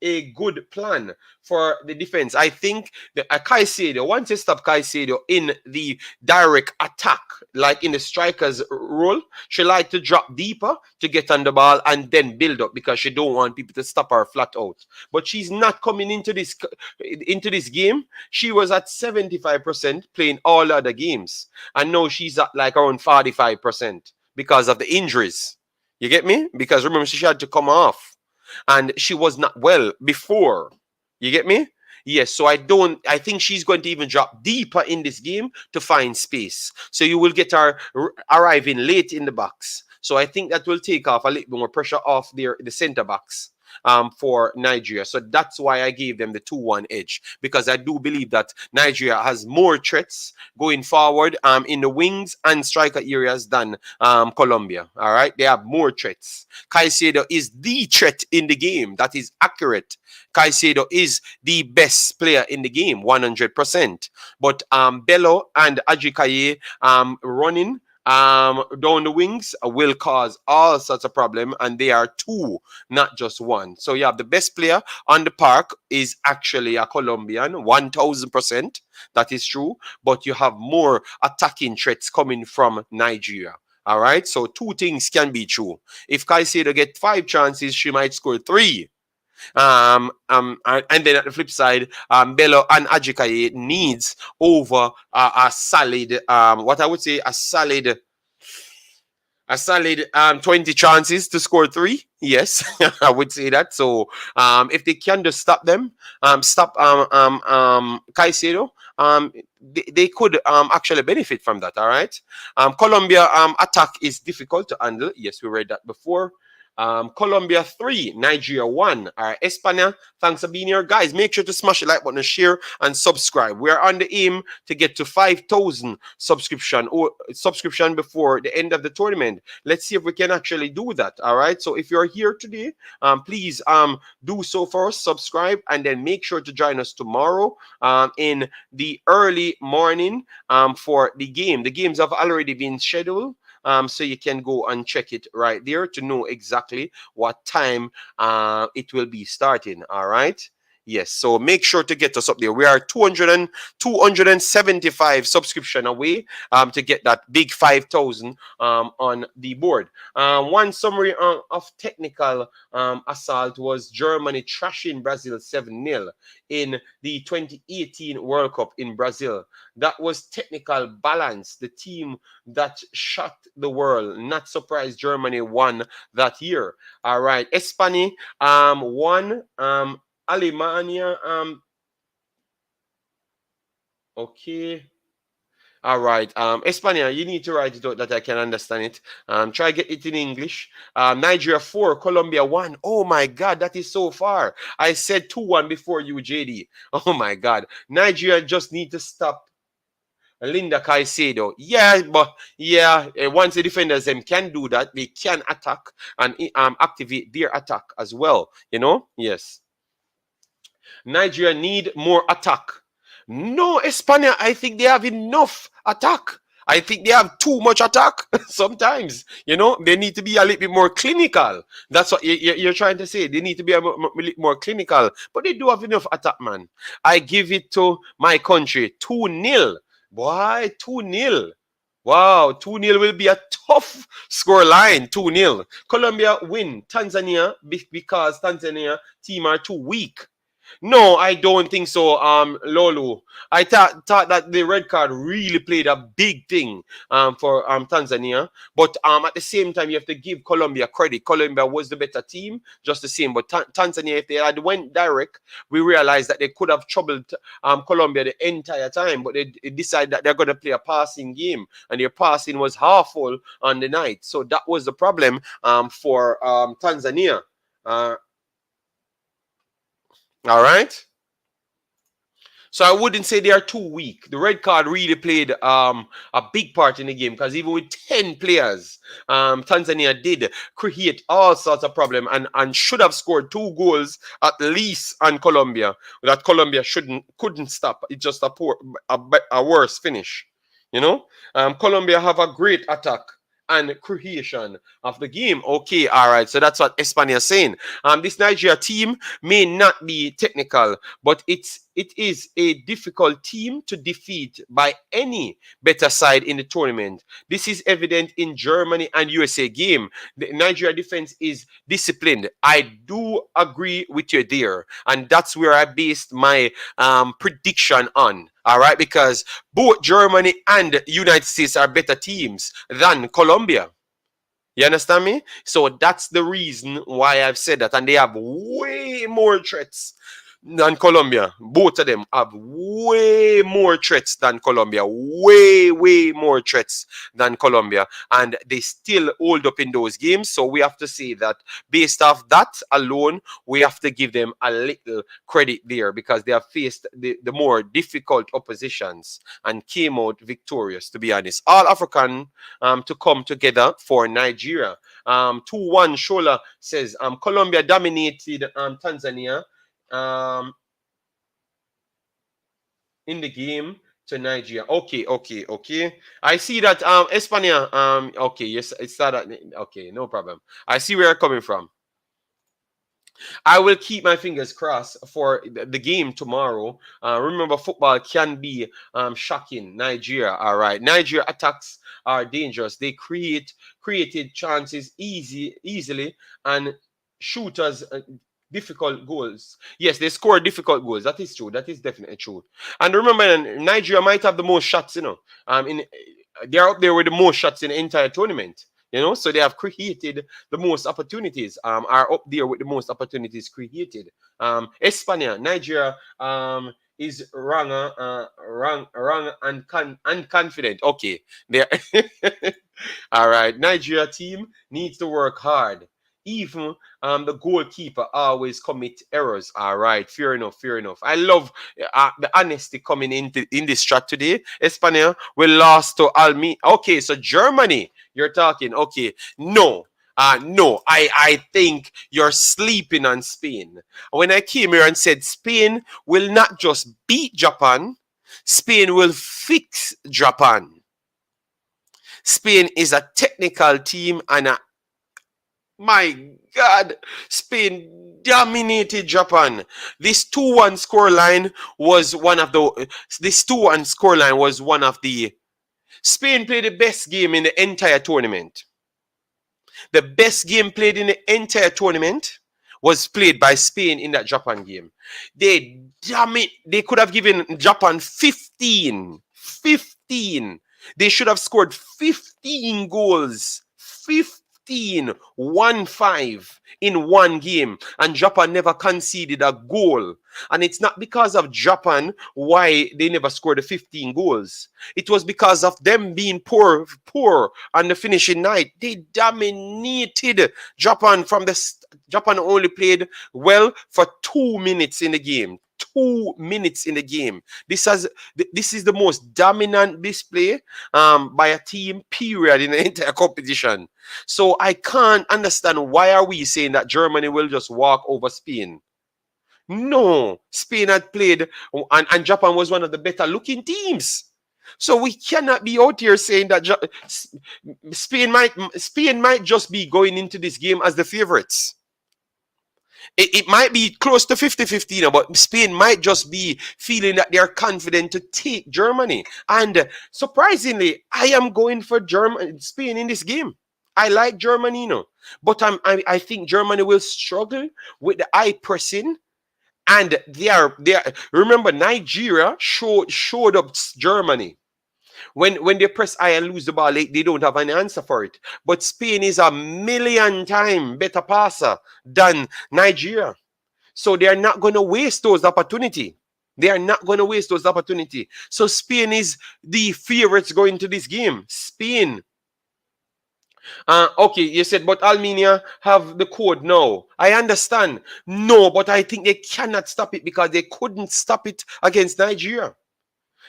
a good plan for the defense. I think that Caicedo, once you stop Caicedo in the direct attack, like in the striker's role, she like to drop deeper to get on the ball and then build up, because she don't want people to stop her flat out. But she's not coming into this game. She was at 75% playing all other games, and now she's at like around 45% because of the injuries. You get me? Because remember, she had to come off, and she was not well before. You get me? Yes. So I think she's going to even drop deeper in this game to find space. So you will get her arriving late in the box. So I think that will take off a little bit more pressure off the center backs for Nigeria. So that's why I gave them the 2-1 edge, because I do believe that Nigeria has more threats going forward in the wings and striker areas than Colombia. All right. They have more threats. Caicedo is the threat in the game. That is accurate. Caicedo is the best player in the game, 100%. But Bello and Ajikaye running down the wings will cause all sorts of problem, and they are 2, not just 1. So you have the best player on the park is actually a Colombian, 1000%. That is true, but you have more attacking threats coming from Nigeria. All right, so 2 things can be true. If Caicedo get 5 chances, she might score 3. And then at the flip side, Bello and Ajikaye needs over a solid, what I would say, a solid A solid 20 chances to score 3. Yes, I would say that. So if they can just stop them, stop Caicedo, they could actually benefit from that. All right. Colombia attack is difficult to handle. Yes, we read that before. Colombia 3, Nigeria 1. All right, Espana, thanks for being here. Guys, make sure to smash the like button, share, and subscribe. We are on the aim to get to 5,000 subscription before the end of the tournament. Let's see if we can actually do that. All right. So if you're here today, please do so for us, subscribe, and then make sure to join us tomorrow in the early morning for the game. The games have already been scheduled. So you can go and check it right there to know exactly what time it will be starting. All right. Yes, so make sure to get us up there. We are 275 subscription away to get that big 5,000 on the board. One summary of technical assault was Germany trashing Brazil 7-0 in the 2018 World Cup in Brazil. That was technical balance, the team that shocked the world. Not surprised Germany won that year. All right, Espany won. Alemania, okay. All right. Espana, you need to write it out that I can understand it. Try get it in English. Nigeria 4, Colombia 1. Oh my God, that is so far. I said 2-1 before you, JD. Oh my God. Nigeria just need to stop Linda Caicedo. Yeah, but yeah, once the defenders them can do that, they can attack and activate their attack as well. You know? Yes. Nigeria need more attack. No, Espana, I think they have enough attack. I think they have too much attack sometimes. You know, they need to be a little bit more clinical. That's what you're trying to say. They need to be a little more clinical. But they do have enough attack, man. I give it to my country. 2-0. Why 2-0? Wow, 2-0 will be a tough score line. 2-0. Colombia win. Tanzania, because Tanzania team are too weak. No, I don't think so, Lolo. I thought that the red card really played a big thing for Tanzania. But at the same time, you have to give Colombia credit. Colombia was the better team, just the same. But Tanzania, if they had went direct, we realized that they could have troubled Colombia the entire time. But they decided that they're going to play a passing game. And their passing was half full on the night. So that was the problem for Tanzania. All right. So I wouldn't say they are too weak. The red card really played a big part in the game because even with 10 players, Tanzania did create all sorts of problems and should have scored 2 goals at least on Colombia. That Colombia couldn't stop. It's just a worse finish. You know, Colombia have a great attack and creation of the game. Okay, all right. So that's what Espana is saying. This Nigeria team may not be technical, but it is a difficult team to defeat by any better side in the tournament. This is evident in Germany and USA game. The Nigeria defense is disciplined. I do agree with you there, and that's where I based my prediction on. All right, because both Germany and United States are better teams than Colombia. You understand me? So that's the reason why I've said that. And they have way more threats than Colombia. Both of them have way more threats than Colombia. Way more threats than Colombia. And they still hold up in those games. So we have to say that based off that alone, we have to give them a little credit there because they have faced the more difficult oppositions and came out victorious, to be honest. All African to come together for Nigeria. 2-1 Shola says Colombia dominated Tanzania in the game to Nigeria. Okay. I see that Espana. Okay, yes, it's that. Okay, no problem. I see where you're coming from. I will keep my fingers crossed for the game tomorrow. Remember, football can be shocking. Nigeria, all right. Nigeria attacks are dangerous. They created chances easily and shooters. Difficult goals. Yes, they score difficult goals. That is true. That is definitely true. And remember, Nigeria might have the most shots. They're up there with the most shots in the entire tournament. You know, so they have created the most opportunities, are up there with the most opportunities created. Espana, Nigeria, is wrong and confident. Okay, there. All right, Nigeria team needs to work hard. Even the goalkeeper always commit errors. All right, fair enough, fair enough. I love the honesty coming in this chat today. Espana, we lost to Almi. Okay, so Germany, you're talking. Okay, no. No, I think you're sleeping on Spain. When I came here and said Spain will not just beat Japan, Spain will fix Japan. Spain is a technical team, and my God, Spain dominated Japan. This 2-1 scoreline was one of the. This 2-1 scoreline was one of the. Spain played the best game in the entire tournament. The best game played in the entire tournament was played by Spain in that Japan game. They could have given Japan 15. 15. They should have scored 15 goals. 15. 1-5 in one game. And Japan never conceded a goal. And it's not because of Japan why they never scored the 15 goals. It was because of them being poor on the finishing night. They dominated Japan from the Japan only played well for 2 minutes in the game. 2 minutes in the game. This is the most dominant display by a team, period, in the entire competition. So I can't understand why are we saying that Germany will just walk over Spain. No, Spain had played, and Japan was one of the better looking teams. So we cannot be out here saying that Spain might just be going into this game as the favorites. It might be close to 50-50 now, but Spain might just be feeling that they're confident to take Germany. And surprisingly, I am going for Spain in this game. I like Germany, but I think Germany will struggle with the eye pressing. And they are remember, Nigeria showed up Germany. When they press I and lose the ball, they don't have an answer for it. But Spain is a million times better passer than Nigeria. So they are not going to waste those opportunities. They are not going to waste those opportunities. So Spain is the favorites going to this game. Spain. Okay, you said, but Armenia have the code now. I understand. No, but I think they cannot stop it because they couldn't stop it against Nigeria.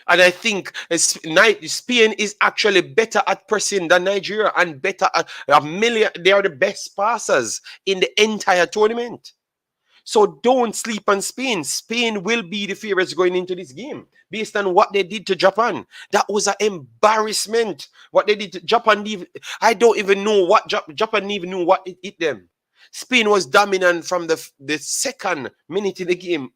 And I think Spain is actually better at pressing than Nigeria and better at a million. They are the best passers in the entire tournament. So don't sleep on Spain. Spain will be the favorites going into this game based on what they did to Japan. That was an embarrassment. What they did to Japan, I don't even know what Japan even knew what it hit them. Spain was dominant from the second minute in the game.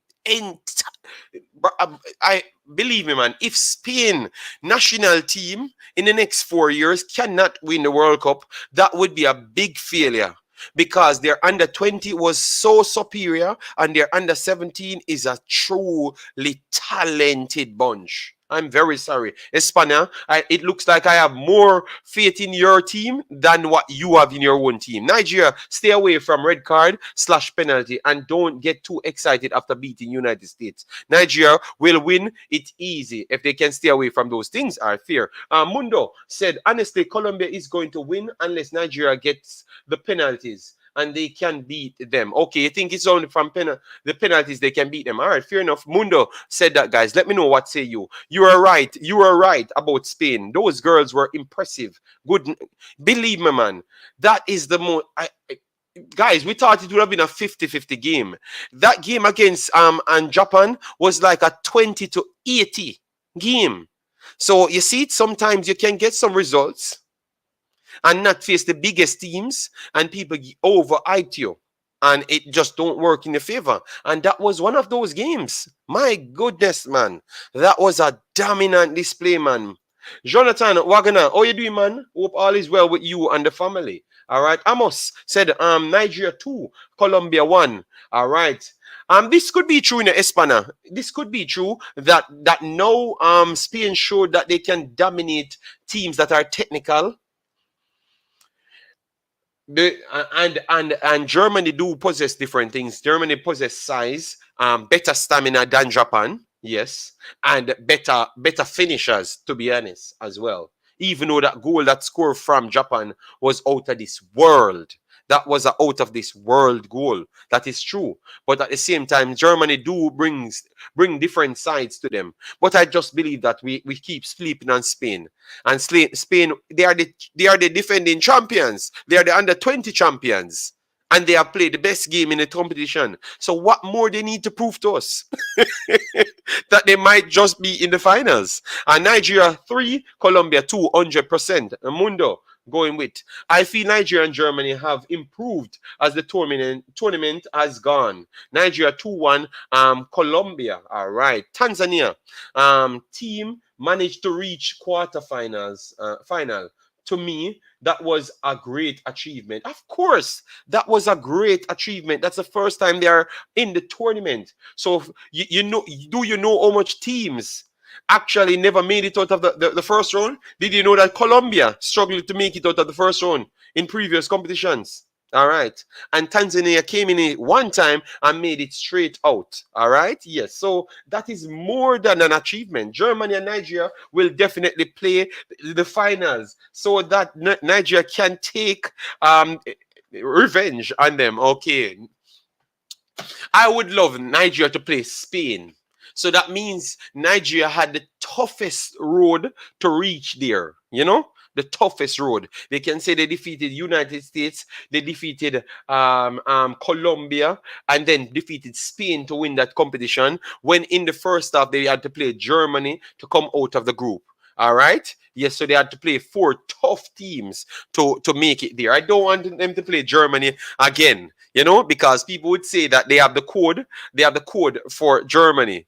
I believe me, man. If Spain national team in the next 4 years cannot win the World Cup, that would be a big failure. Because their under 20 was so superior and their under 17 is a truly talented bunch. I'm very sorry. Espana, it looks like I have more faith in your team than what you have in your own team. Nigeria, stay away from red card / penalty and don't get too excited after beating United States. Nigeria will win it easy if they can stay away from those things. Are fair. Mundo said, honestly, Colombia is going to win unless Nigeria gets the penalties and they can beat them. Okay, you think it's only from the penalties they can beat them. All right, fair enough. Mundo said that, guys. Let me know what say you. You are right. You are right about Spain. Those girls were impressive. Good. Believe me, man. That is the most... Guys, we thought it would have been a 50-50 game. That game against and Japan was like a 20-80 game. So you see, sometimes you can get some results and not face the biggest teams and people overhype you and it just don't work in your favor. And that was one of those games. My goodness, man. That was a dominant display, man. Jonathan Wagner, how you doing, man? Hope all is well with you and the family. All right. Amos said Nigeria 2, Colombia 1. All right. This could be true in the Espana. This could be true that now Spain showed that they can dominate teams that are technical. And Germany do possess different things. Germany possess size, better stamina than Japan, yes, and better finishers, to be honest, as well. Even though that goal that scored from Japan was out of this world, that was a out of this world goal. That is true. But at the same time, Germany do bring different sides to them. But I just believe that we keep sleeping on Spain. And Spain, they are the defending champions. They are the under 20 champions. And they have played the best game in the competition. So what more they need to prove to us? That they might just be in the finals. And Nigeria 3, Colombia 200%. Mundo going with. I feel Nigeria and Germany have improved as the tournament has gone. Nigeria 2-1, Colombia. All right. Tanzania team managed to reach quarterfinals, final. To me, that was a great achievement. Of course, that was a great achievement. That's the first time they are in the tournament. So you know, do you know how much teams actually never made it out of the first round? Did you know that Colombia struggled to make it out of the first round in previous competitions? All right. And Tanzania came in it one time and made it straight out. All right. Yes. So that is more than an achievement. Germany and Nigeria will definitely play the finals so that Nigeria can take revenge on them. Okay. I would love Nigeria to play Spain. So that means Nigeria had the toughest road to reach there. You know? The toughest road. They can say they defeated United States, they defeated Colombia, and then defeated Spain to win that competition. When in the first half they had to play Germany to come out of the group. All right. Yes, so they had to play 4 tough teams to make it there. I don't want them to play Germany again, you know, because people would say that they have the code. They have the code for Germany.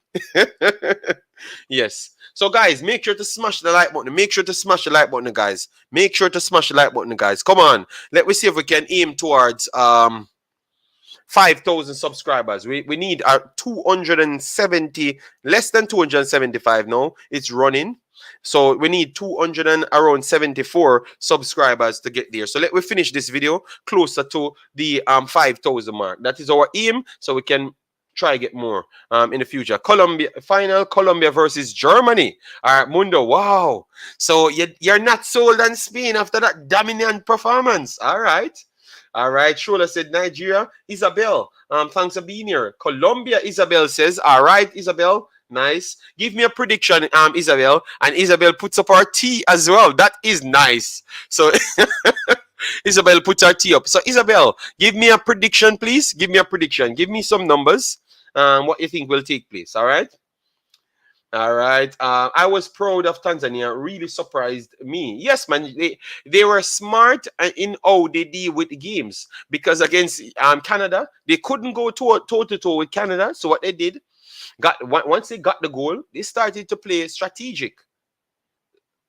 Yes. So guys, make sure to smash the like button. Make sure to smash the like button, guys. Make sure to smash the like button, guys. Come on. Let me see if we can aim towards 5,000 subscribers. We need 270, less than 275 now. It's running. So we need 200 and around 74 subscribers to get there. So let me finish this video closer to the 5,000 mark. That is our aim, so we can try get more in the future. Colombia versus Germany. All right, Mundo. Wow. So you're not sold on Spain after that dominant performance. All right. All right. Shola said Nigeria. Isabel. Thanks for being here. Colombia, Isabel says. All right, Isabel. Nice. Give me a prediction, Isabel. And Isabel puts up her T as well. That is nice. So Isabel puts her T up. So Isabel, give me a prediction, please. Give me a prediction. Give me some numbers. What you think will take place. All right. All right. I was proud of Tanzania. Really surprised me. Yes, man. They were smart in how they deal with the games, because against Canada, they couldn't go toe to toe with Canada. So what they did, once they got the goal, they started to play strategic.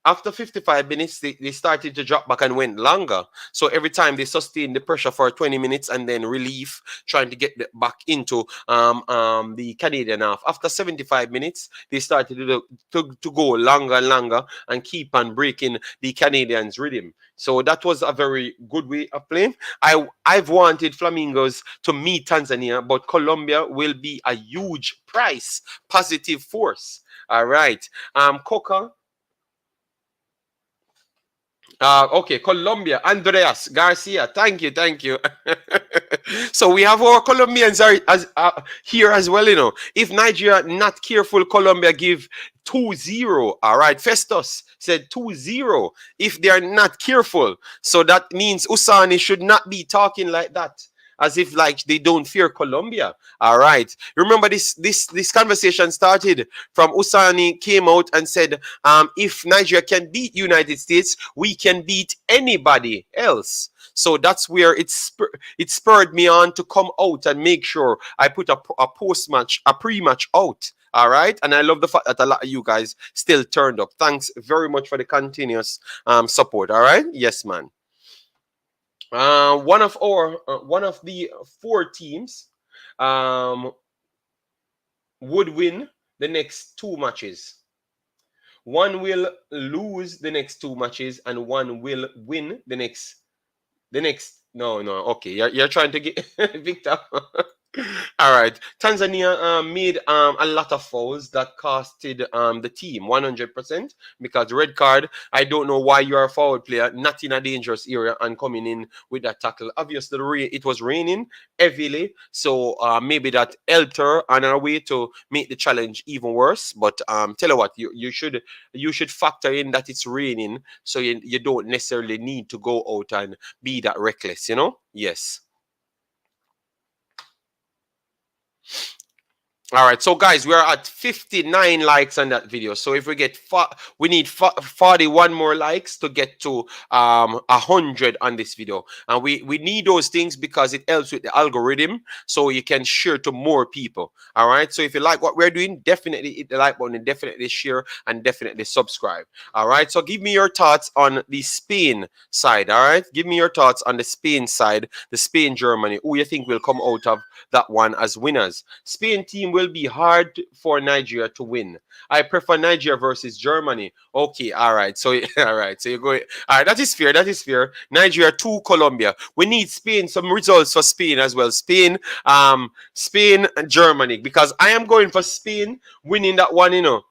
After 55 minutes, they started to drop back and went longer. So every time they sustained the pressure for 20 minutes and then relief, trying to get back into the Canadian half. After 75 minutes, they started to go longer and longer and keep on breaking the Canadians' rhythm. So that was a very good way of playing. I've wanted Flamingos to meet Tanzania, but Colombia will be a huge price, positive force. All right. Coca. Okay, Colombia, Andreas Garcia. Thank you. So we have our Colombians here as well, you know. If Nigeria not careful, Colombia give 2-0. All right, Festus said 2-0 if they are not careful. So that means Usani should not be talking like that, as if like they don't fear Colombia. All right. Remember this conversation started from Usani came out and said, if Nigeria can beat United States, we can beat anybody else. So that's where it spurred me on to come out and make sure I put a post-match, a pre-match out. All right. And I love the fact that a lot of you guys still turned up. Thanks very much for the continuous support. All right. Yes, man. One of the 4 teams would win the next 2 matches. One will lose the next 2 matches, and one will win the next No, no. Okay, you're trying to get Victor. All right. Tanzania made a lot of fouls that costed the team 100% because red card. I don't know why you're a forward player, not in a dangerous area, and coming in with that tackle. Obviously, it was raining heavily, so maybe that helped her on her way to make the challenge even worse. But tell you what, you should factor in that it's raining, so you don't necessarily need to go out and be that reckless. Yes. All right, so guys, we are at 59 likes on that video. So if we get we need 41 more likes to get to 100 on this video, and we need those things because it helps with the algorithm, so you can share to more people. All right, so if you like what we're doing, definitely hit the like button, and definitely share, and definitely subscribe. All right, so give me your thoughts on the Spain side. All right, give me your thoughts on the Spain side, the Spain Germany. Who you think will come out of that one as winners? Spain team will be hard for Nigeria to win. I prefer Nigeria versus Germany. Okay, all right. So all right. So you're going. All right, that is fair. That is fair. Nigeria 2, Colombia. We need Spain. Some results for Spain as well. Spain and Germany, because I am going for Spain winning that one. 3-1,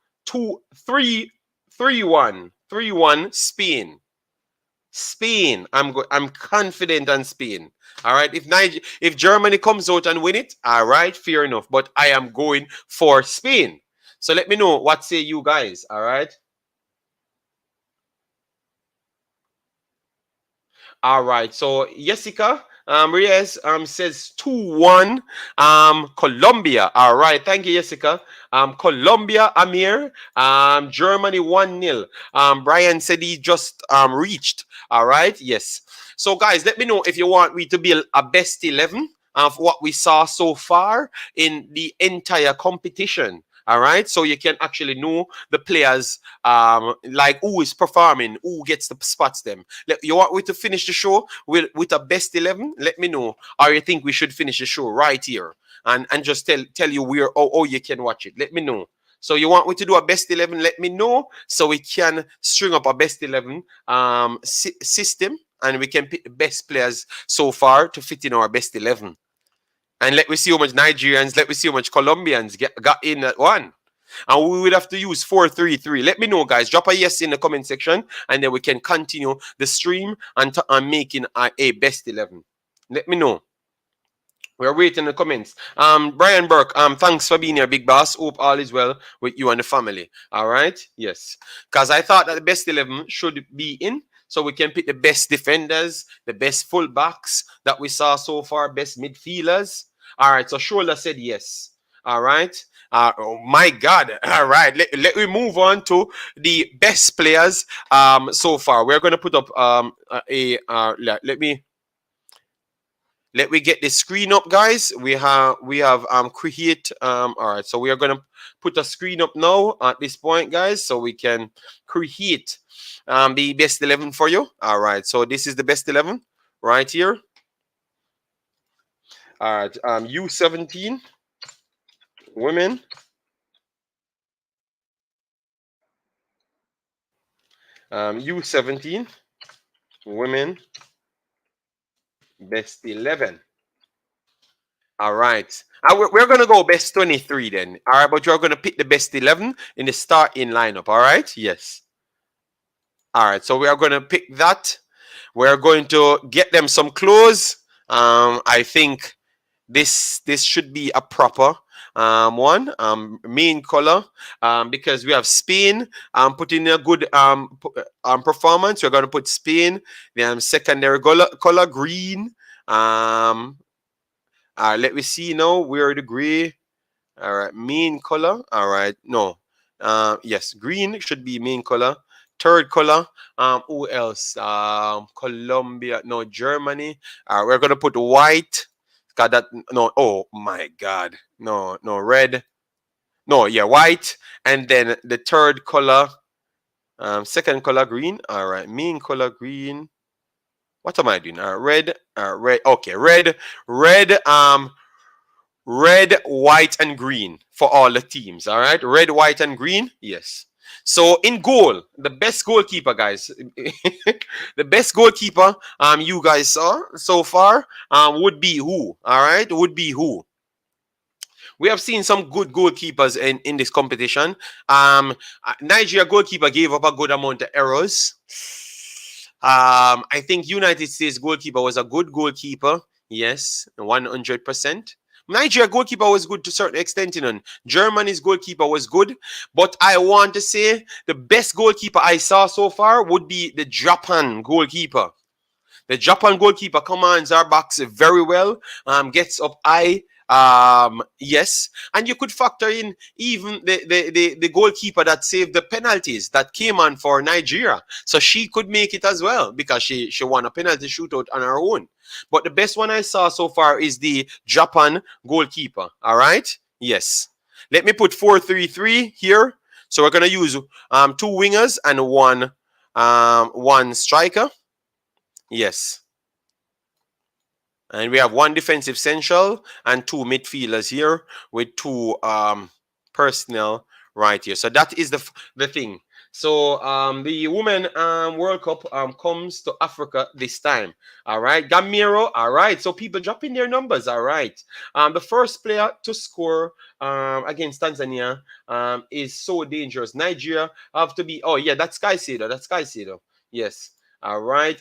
3-1 Spain. Spain. I'm confident on Spain. All right. If Germany comes out and win it, all right, fair enough. But I am going for Spain. So let me know what say you guys. All right. All right. So Jessica Reyes says 2-1 Colombia. All right. Thank you, Jessica. Colombia, Amir. Germany 1-0. Brian said he just reached. All right. Yes. So guys, let me know if you want me to build a best 11 of what we saw so far in the entire competition. All right, so you can actually know the players, like who is performing, who gets the spots them. You want me to finish the show with a best 11? Let me know. Or you think we should finish the show right here and just tell you where oh you can watch it. Let me know. So you want me to do a best 11? Let me know so we can string up a best 11 system, and we can pick the best players so far to fit in our best 11. And let me see how much Nigerians, let me see how much Colombians got in that one. And we would have to use 4-3-3. Let me know, guys. Drop a yes in the comment section, and then we can continue the stream and making a best 11. Let me know. We're waiting in the comments. Brian Burke, thanks for being here, big boss. Hope all is well with you and the family. All right? Yes. Because I thought that the best 11 should be in, so we can pick the best defenders, the best fullbacks that we saw so far, best midfielders. All right, so Shola said yes. All right. Oh my God. All right. Let me move on to the best players so far. We're going to put up let me get the screen up, guys. We have create all right, so we are going to put a screen up now at this point, guys, so we can create the best 11 for you. All right, so this is the best 11 right here. All right, U17 women, U17 women best 11. All right. We're going to go best 23 then. All right, but you're going to pick the best 11 in the starting lineup. All right. Yes. All right. So we are going to pick that. We're going to get them some clothes. I think this should be a proper one, main color, because we have Spain putting in a good performance. We're going to put Spain, the secondary color green. Let me see now where the gray. All right, main color. All right, no. Yes, green should be main color. Third color. Who else? Colombia. No, Germany. We're gonna put white. Got that? No. Oh my God. No, no red. No, yeah, white. And then the third color. Second color green. All right, main color green. What am I doing? Red. Red. Okay, red. Red. Red, white, and green for all the teams. All right, red, white, and green. Yes. So in goal, the best goalkeeper, guys, the best goalkeeper you guys saw so far would be who? All right, would be who? We have seen some good goalkeepers in this competition. Nigeria goalkeeper gave up a good amount of errors. I think United States goalkeeper was a good goalkeeper. Yes, 100%. Nigeria goalkeeper was good to a certain extent. Germany's goalkeeper was good. But I want to say the best goalkeeper I saw so far would be the Japan goalkeeper. The Japan goalkeeper commands our backs very well, gets up high. Yes, and you could factor in even the goalkeeper that saved the penalties that came on for Nigeria. So she could make it as well because she won a penalty shootout on her own. But the best one I saw so far is the Japan goalkeeper. All right? Yes. Let me put 4-3-3 here. So we're gonna use two wingers and one striker. Yes. And we have one defensive central and two midfielders here with two personnel right here. So that is the thing. So the Women World Cup comes to Africa this time. All right. Gamiro. All right. So people dropping their numbers. All right. The first player to score against Tanzania is so dangerous. Nigeria have to be. Oh, yeah. That's Caicedo. That's Caicedo. Yes. All right.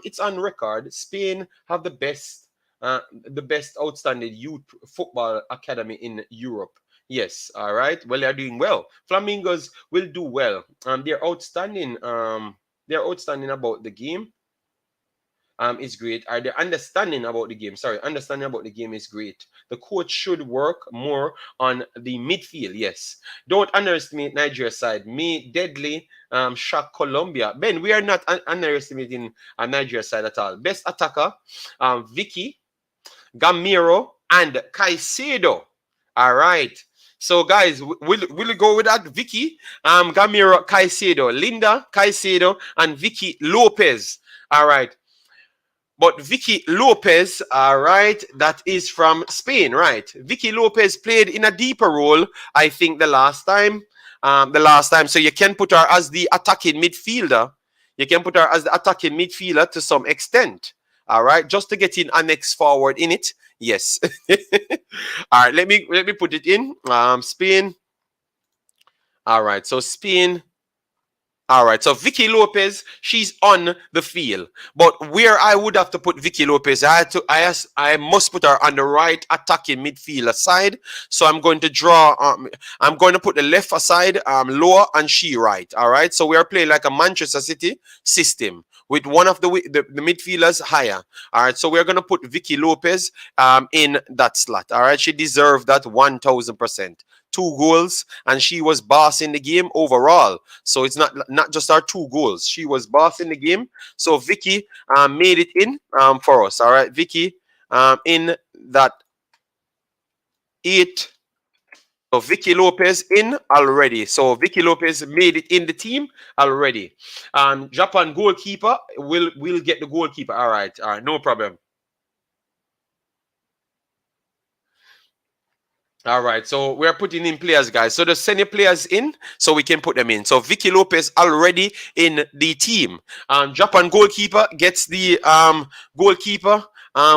It's on record. Spain have the best outstanding youth football academy in Europe. Yes, all right. Well, they're doing well. Flamingos will do well. They're outstanding. They're outstanding about the game. Is great. Are they understanding about the game? Sorry, understanding about the game is great. The coach should work more on the midfield. Yes. Don't underestimate Nigeria's side. May deadly shock Colombia. Ben, we are not underestimating Nigeria's side at all. Best attacker, Vicky, Gamiro, and Caicedo. All right. So, guys, we'll go with that. Vicky, Gamiro, Caicedo, Linda, Caicedo, and Vicky Lopez. All right. But Vicky Lopez, all right, that is from Spain, right? Vicky Lopez played in a deeper role, I think, the last time. So you can put her as the attacking midfielder. You can put her as the attacking midfielder to some extent. All right, just to get in a next forward in it. Yes. All right, let me put it in. Spain. All right, so Spain. All right, so Vicky Lopez, she's on the field. But where I would have to put Vicky Lopez, I must put her on the right attacking midfielder side. So I'm going to draw, I'm going to put the left aside lower and she right. All right, so we are playing like a Manchester City system with one of the midfielders higher. All right, so we're going to put Vicky Lopez in that slot. All right, she deserved that 1000%. 2 goals, and she was boss in the game overall. So it's not just our 2 goals. She was boss in the game. So Vicky made it in for us. All right, Vicky in that 8. So Vicky Lopez in already. So Vicky Lopez made it in the team already. Japan goalkeeper will get the goalkeeper. All right, no problem. All right, so we're putting in players, guys. So the senior players in, so we can put them in. So Vicky Lopez already in the team. Japan goalkeeper gets the goalkeeper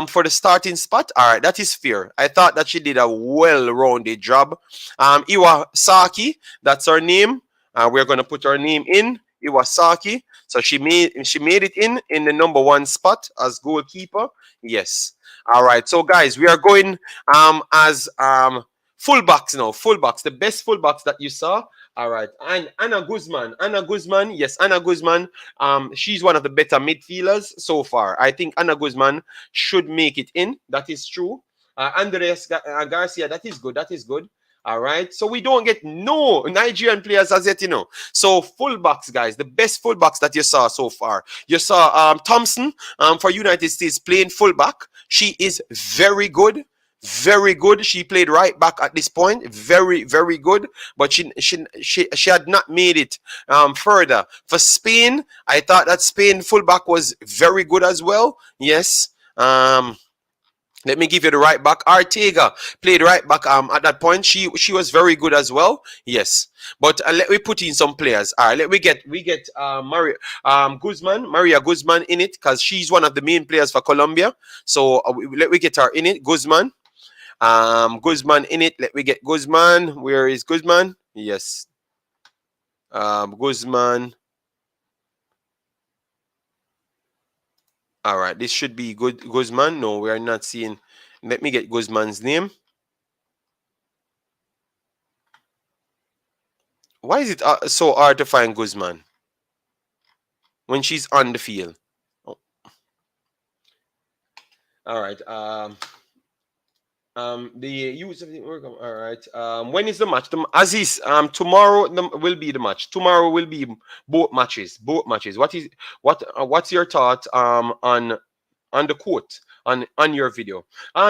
for the starting spot. All right, that is fair. I thought that she did a well-rounded job. Iwasaki, that's her name. We're going to put her name in. Iwasaki. So she made it in the number 1 spot as goalkeeper. Yes. All right. So guys, we are going as fullbacks now. Fullbacks, the best fullbacks that you saw. All right. And Anna Guzman. Yes, Anna Guzman. She's one of the better midfielders so far. I think Anna Guzman should make it in. That is true. Andres Garcia. That is good. That is good. All right. So we don't get no Nigerian players as yet, So fullbacks, guys, the best fullbacks that you saw so far. You saw Thompson for United States playing fullback. She is very good. Very good. She played right back at this point. Very, very good. But she had not made it further. For Spain, I thought that Spain fullback was very good as well. Yes. Let me give you the right back. Ortega played right back at that point. She was very good as well. Yes. But let me put in some players. All right, we get Maria Guzman in it because she's one of the main players for Colombia. So let me get her in it. Guzman in it. Let me get Guzman. Where is Guzman? Yes. Guzman. All right, this should be good. Guzman. No, we are not seeing. Let me get Guzman's name. Why is it so hard to find Guzman when she's on the field? Oh. All right. The U17 World Cup. All right. When is the match? Aziz. Tomorrow will be the match. Tomorrow will be both matches. Both matches. What's your thought on the quote on your video?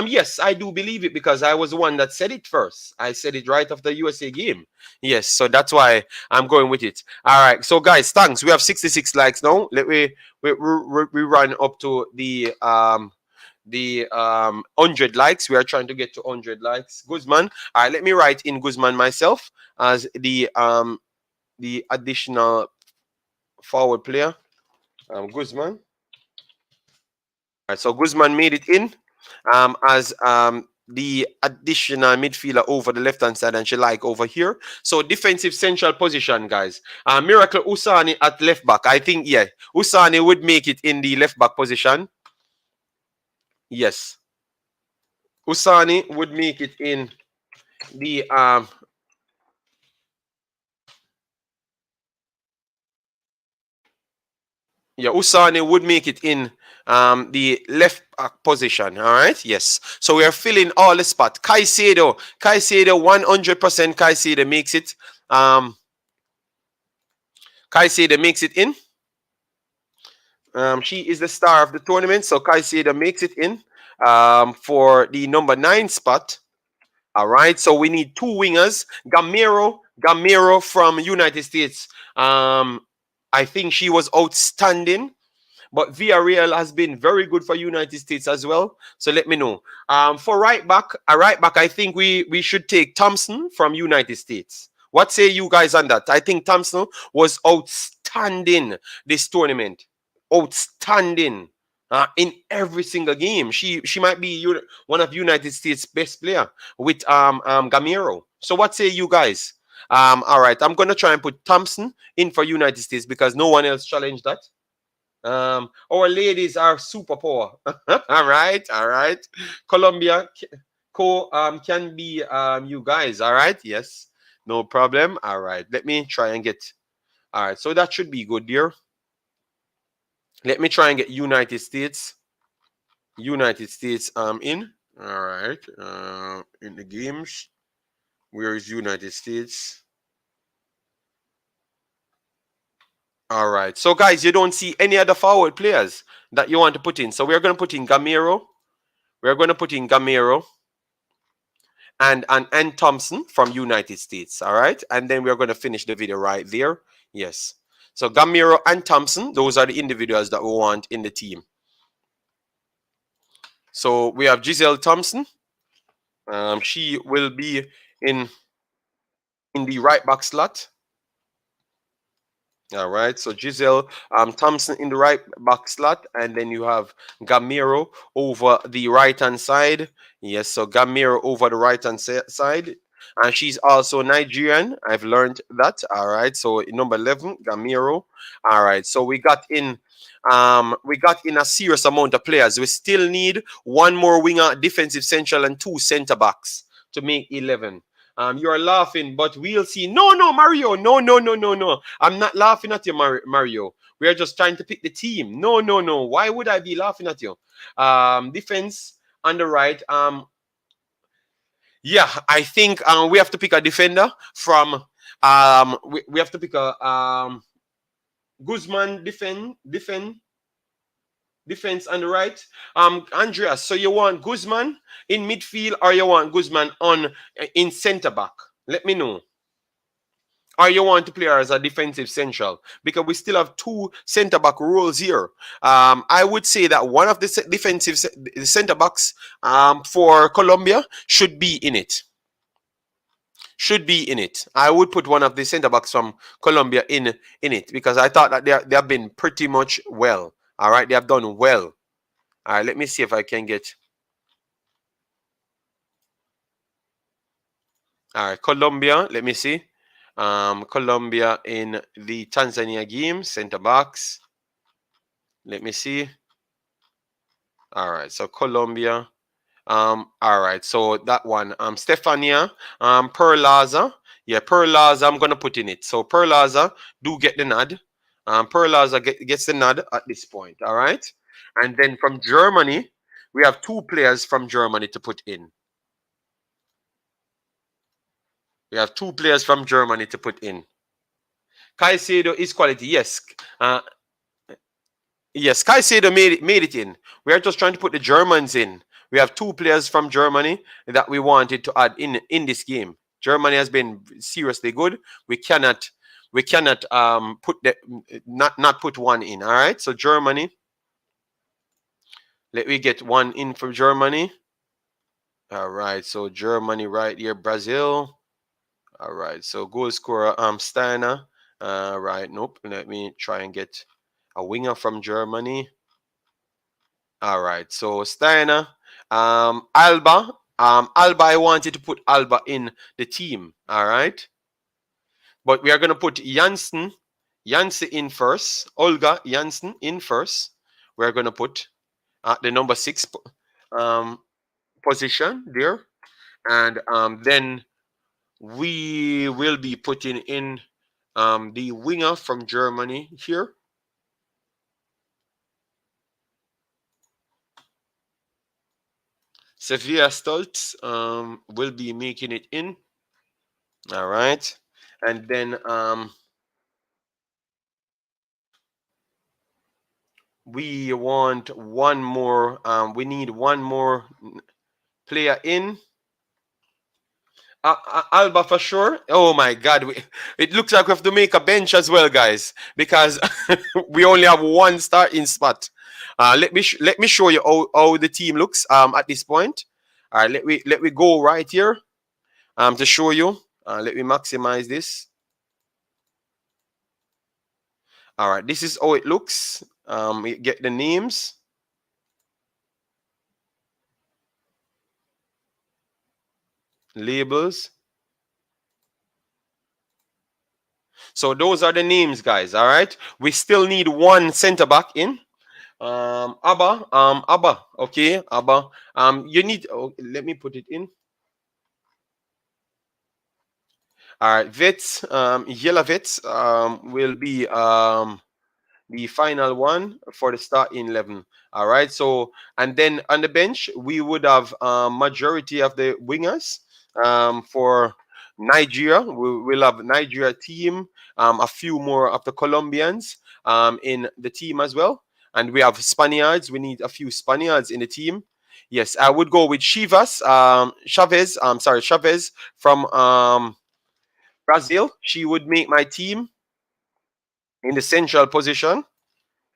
Yes, I do believe it because I was the one that said it first. I said it right after the USA game. Yes, so that's why I'm going with it. All right, so guys, thanks. We have 66 likes now. Let we run up to the 100 likes. We are trying to get to 100 likes. Guzman. All right, let me write in Guzman myself as the additional forward player. Guzman. All right, so Guzman made it in as the additional midfielder over the left-hand side, and she like over here. So defensive central position, guys. Miracle Usani at left back. I think, yeah, Usani would make it in the left back position. Yes. Usani would make it in the yeah, Usani would make it in the left back position. All right, yes. So we are filling all the spot. Caicedo, 100%. Caicedo makes it. Caicedo makes it in. She is the star of the tournament, so Caicedo makes it in for the number 9 spot. All right, so we need 2 wingers. Gamero from United States. I think she was outstanding. But Villarreal has been very good for United States as well. So let me know. For right back, I think we should take Thompson from United States. What say you guys on that? I think Thompson was outstanding this tournament. Outstanding in every single game. She might be one of United States' best player with Gamero. So what say you guys? All right, I'm gonna try and put Thompson in for United States because no one else challenged that. Our ladies are super poor. all right. Colombia can be you guys. All right, yes, no problem. All right, let me try and get. All right, so that should be good, dear. Let me try and get United States in. All right, in the games. Where is United States? All right. So, guys, you don't see any other forward players that you want to put in. So, we're going to put in Gamero. We're going to put in Gamero and Thompson from United States. All right. And then we're going to finish the video right there. Yes. So, Gamero and Thompson, those are the individuals that we want in the team. So, we have Giselle Thompson. She will be in the right back slot. All right, so Giselle Thompson in the right back slot, and then you have Gamero over the right hand side. Yes, so Gamero over the right hand side, and she's also Nigerian. I've learned that. All right, so number 11, Gamero. All right, so we got in a serious amount of players. We still need 1 more winger, defensive central, and 2 center backs to make 11. You are laughing, but we'll see. No, Mario. No. I'm not laughing at you, Mario. We are just trying to pick the team. No. Why would I be laughing at you? Defense on the right. Yeah, I think we have to pick a defender from. We have to pick a Guzman defense on the right. Andreas, so you want Guzman in midfield or you want Guzman in center back? Let me know. or you want to play her as a defensive central, because we still have two centre back roles here. I would say that one of the defensive centre backs for Colombia should be in it. Should be in it. I would put one of the centre backs from Colombia in it, because I thought that they have been pretty much well. All right, they have done well. All right, let me see if I can get. All right, Colombia. Let me see. Colombia in the Tanzania game, centre backs. Let me see. All right, so Colombia. All right, so that one. Stefania. Perlaza. Yeah, Perlaza. I'm gonna put in it. So Perlaza do get the nod. Perlaza gets the nod at this point. All right, and then from Germany, we have two players from Germany to put in. We have two players from Germany to put in. Caicedo is quality. Yes. Yes, Caicedo made it in. We are just trying to put the Germans in. We have two players from Germany that we wanted to add in this game. Germany has been seriously good. We cannot put the not put one in. All right. So Germany. Let me get one in from Germany. All right. So Germany right here. Brazil. All right. So goal scorer Steiner. All right. Nope. Let me try and get a winger from Germany. All right. So Steiner, Alba. Alba, I wanted to put Alba in the team. All right. But we are going to put Janssen in first. Olga Janssen in first. We're going to put at the number 6 position there. And then we will be putting in the winger from Germany here. Sevilla Stoltz will be making it in. All right. And then we want one more. We need one more player in. Alba for sure. Oh my God. It looks like we have to make a bench as well, guys, because we only have one starting spot. Let me show you how the team looks at this point. All right, let me go right here to show you. Let me maximize this. All right, this is how it looks. You get the names. Labels. So those are the names, guys. All right. We still need one center back in. Abba. Okay, Abba. You need. Oh, let me put it in. All right, Vets. Yellow Vets. Will be the final one for the starting 11. All right. So, and then on the bench, we would have majority of the wingers for Nigeria. We will have Nigeria team, a few more of the Colombians in the team as well. And we have Spaniards. We need a few Spaniards in the team. Yes, I would go with Chavez from Brazil. She would make my team in the central position.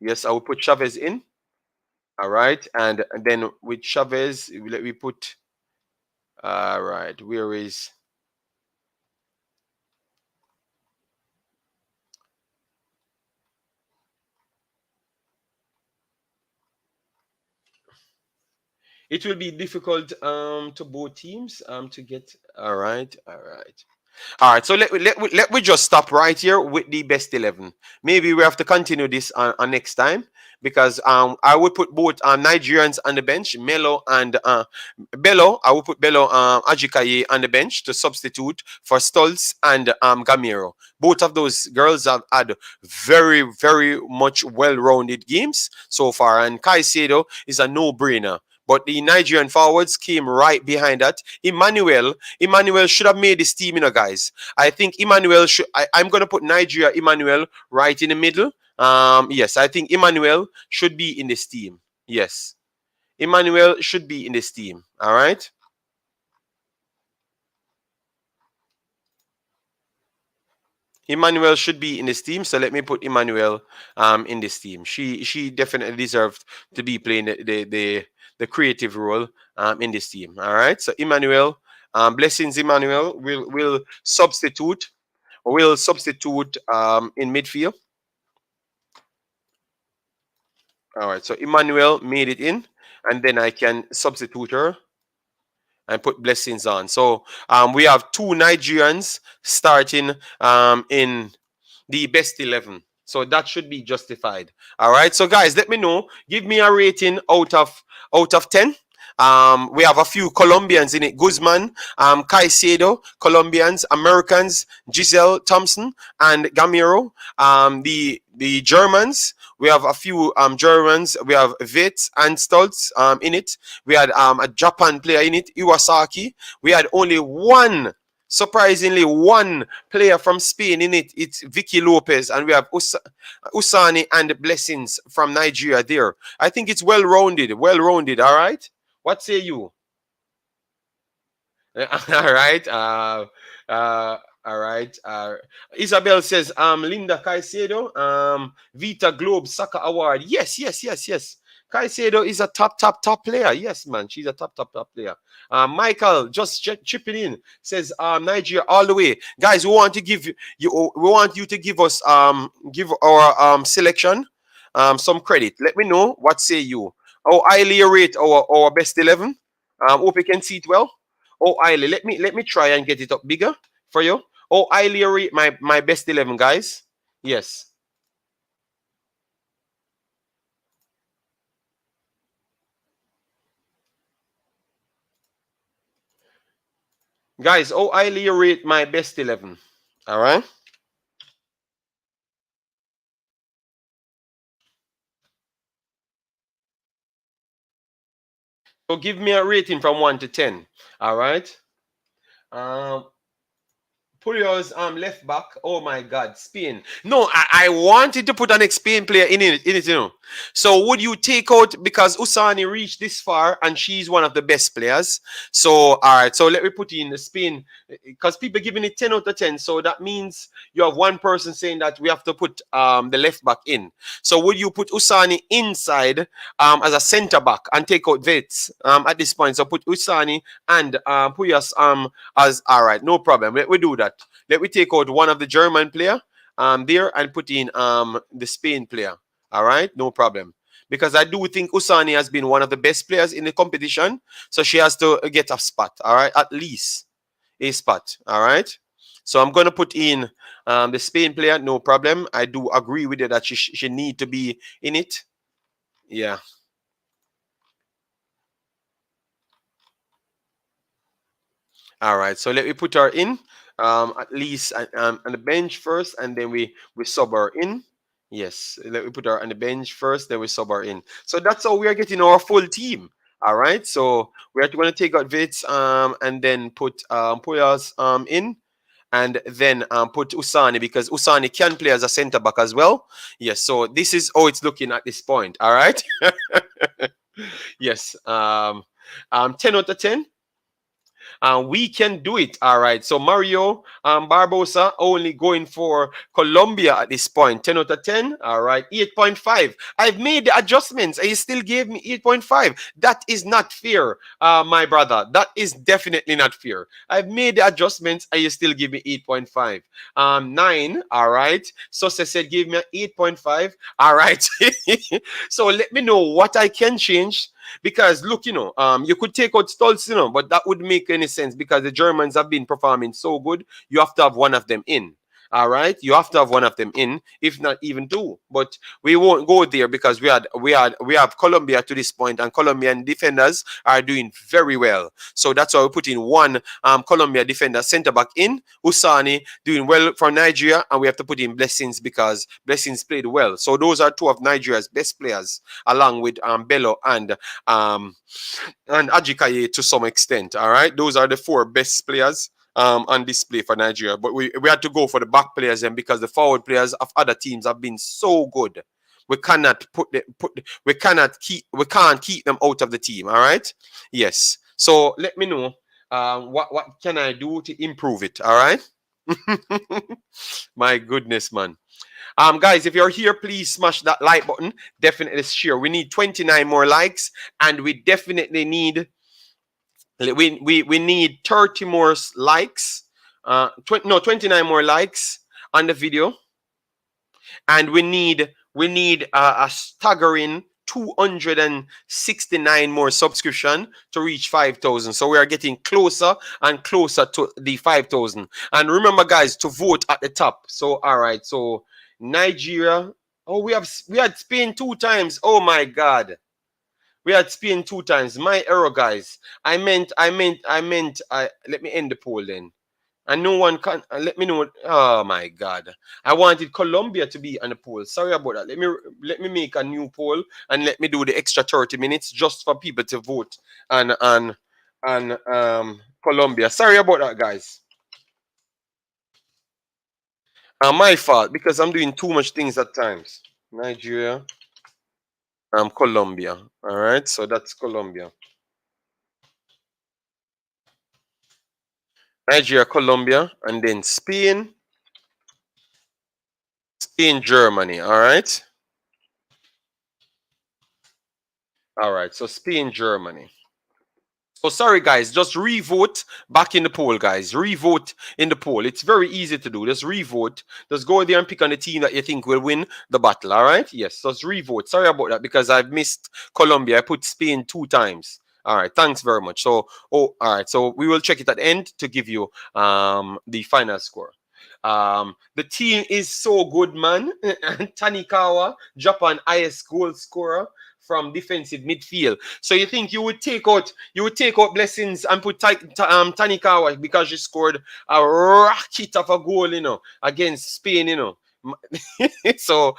Yes, I will put Chavez in. All right. And then with Chavez, let me put, all right, where is, it will be difficult to both teams to get, all right. All right, so let we just stop right here with the best 11. Maybe we have to continue this on next time, because I would put both Nigerians on the bench, Melo and Bello. I would put Bello Ajikaye on the bench to substitute for Stoltz and Gamero. Both of those girls have had very, very much well-rounded games so far, and Caicedo is a no-brainer. But the Nigerian forwards came right behind that. Emmanuel should have made this team, guys. I think Emmanuel should. I'm going to put Nigeria Emmanuel right in the middle. Yes, I think Emmanuel should be in this team. Yes, Emmanuel should be in this team. All right. Emmanuel should be in this team, so let me put Emmanuel in this team. She definitely deserved to be playing the creative role in this team. All right, so Emmanuel, blessings Emmanuel will substitute. Will substitute in midfield. All right, so Emmanuel made it in, and then I can substitute her and put blessings on. So we have two Nigerians starting in the best 11. So that should be justified. All right. So guys, let me know. Give me a rating out of 10. We have a few Colombians in it. Guzman, Caicedo, Colombians, Americans, Giselle Thompson, and Gamiro. The Germans, we have a few Germans. We have Vitz and Stoltz in it. We had a Japan player in it, Iwasaki. We had only one, surprisingly, one player from Spain in it. It's Vicky Lopez, and we have Usani and Blessings from Nigeria there. I think it's well-rounded, all right? What say you? All right. All right. Isabel says, Linda Caicedo, Vita Globe Soccer Award. Yes. Caicedo is a top player. Yes, man. She's a top player. Michael just chipping in says, Nigeria all the way. Guys, we want you to give us give our selection some credit. Let me know. What say you? How highly you rate our best 11? Hope you can see it well. Oh, highly. Let me try and get it up bigger for you. Oh, highly you rate my best 11, guys. Yes. Guys, how highly you rate my best 11? All right. So give me a rating from 1 to 10. All right. Puyol's left back. Oh my God, Spain. No, I wanted to put an Spain player in it, you know. So would you take out, because Usani reached this far and she's one of the best players. So all right, so let me put in the Spain, because people giving it 10 out of 10. So that means you have one person saying that we have to put the left back in. So would you put Usani inside as a center back and take out Vets at this point? So put Usani and Puyas as, all right, no problem. Let me do that. Let me take out one of the German player there and put in the Spain player. All right, no problem. Because I do think Usani has been one of the best players in the competition. So she has to get a spot. All right, at least a spot. All right. So I'm going to put in the Spain player. No problem. I do agree with it that she need to be in it. Yeah. All right. So let me put her in. At least on the bench first, and then we sub her in. Yes, let me put her on the bench first, then we sub her in. So that's how we are getting our full team. All right, so we are going to take out Vitz and then put Puyas in, and then put Usani, because Usani can play as a center back as well. Yes, so this is how it's looking at this point. All right. Yes. 10 out of 10. We can do it. All right. So Mario Barbosa only going for Colombia at this point. 10 out of 10. All right. 8.5. I've made the adjustments and you still gave me 8.5. That is not fair, my brother. That is definitely not fair. I've made the adjustments and you still give me 8.5. 9. All right. So said give me 8.5. All right. So let me know what I can change. Because look, you know, you could take out Stolz, you know, but that wouldn't make any sense because the Germans have been performing so good. You have to have one of them in. All right, you have to have one of them in, if not even two. But we won't go there because we have Colombia to this point, and Colombian defenders are doing very well. So that's why we put in one Colombia defender center back in. Usani doing well for Nigeria, and we have to put in Blessings because Blessings played well. So those are two of Nigeria's best players, along with Bello and Ajikaye to some extent. All right, those are the four best players on display for Nigeria. But we had to go for the back players then, because the forward players of other teams have been so good. We cannot we can't keep them out of the team. All right. Yes. So let me know what can I do to improve it. All right. My goodness, man. Guys, if you're here, please smash that like button. Definitely share. We need 29 more likes, and we definitely need we need 30 more likes. 29 more likes on the video, and we need a staggering 269 more subscription to reach 5,000. So we are getting closer and closer to the 5,000. And remember, guys, to vote at the top. So all right, so Nigeria. Oh, we had Spain 2 times. Oh my God, we had Spain 2 times. My error, guys. I meant. Let me end the poll then. And no one can let me know. Oh my God! I wanted Colombia to be on the poll. Sorry about that. Let me make a new poll and let me do the extra 30 minutes just for people to vote on Colombia. Sorry about that, guys. My fault because I'm doing too much things at times. Nigeria, Colombia. All right, so that's Colombia. Nigeria, Colombia, and then Spain, Germany. All right. All right. So Spain, Germany. So sorry, guys. Just revote back in the poll, guys. Revote in the poll. It's very easy to do. Just revote. Just go there and pick on the team that you think will win the battle. All right. Yes. Just revote. Sorry about that because I've missed Colombia. I put Spain 2 times. All right. Thanks very much. So, all right. So we will check it at the end to give you the final score. The team is so good, man. Tanikawa, Japan highest goal scorer from defensive midfield. So you think you would take out Blessings and put Tanikawa because she scored a rocket of a goal, against Spain, So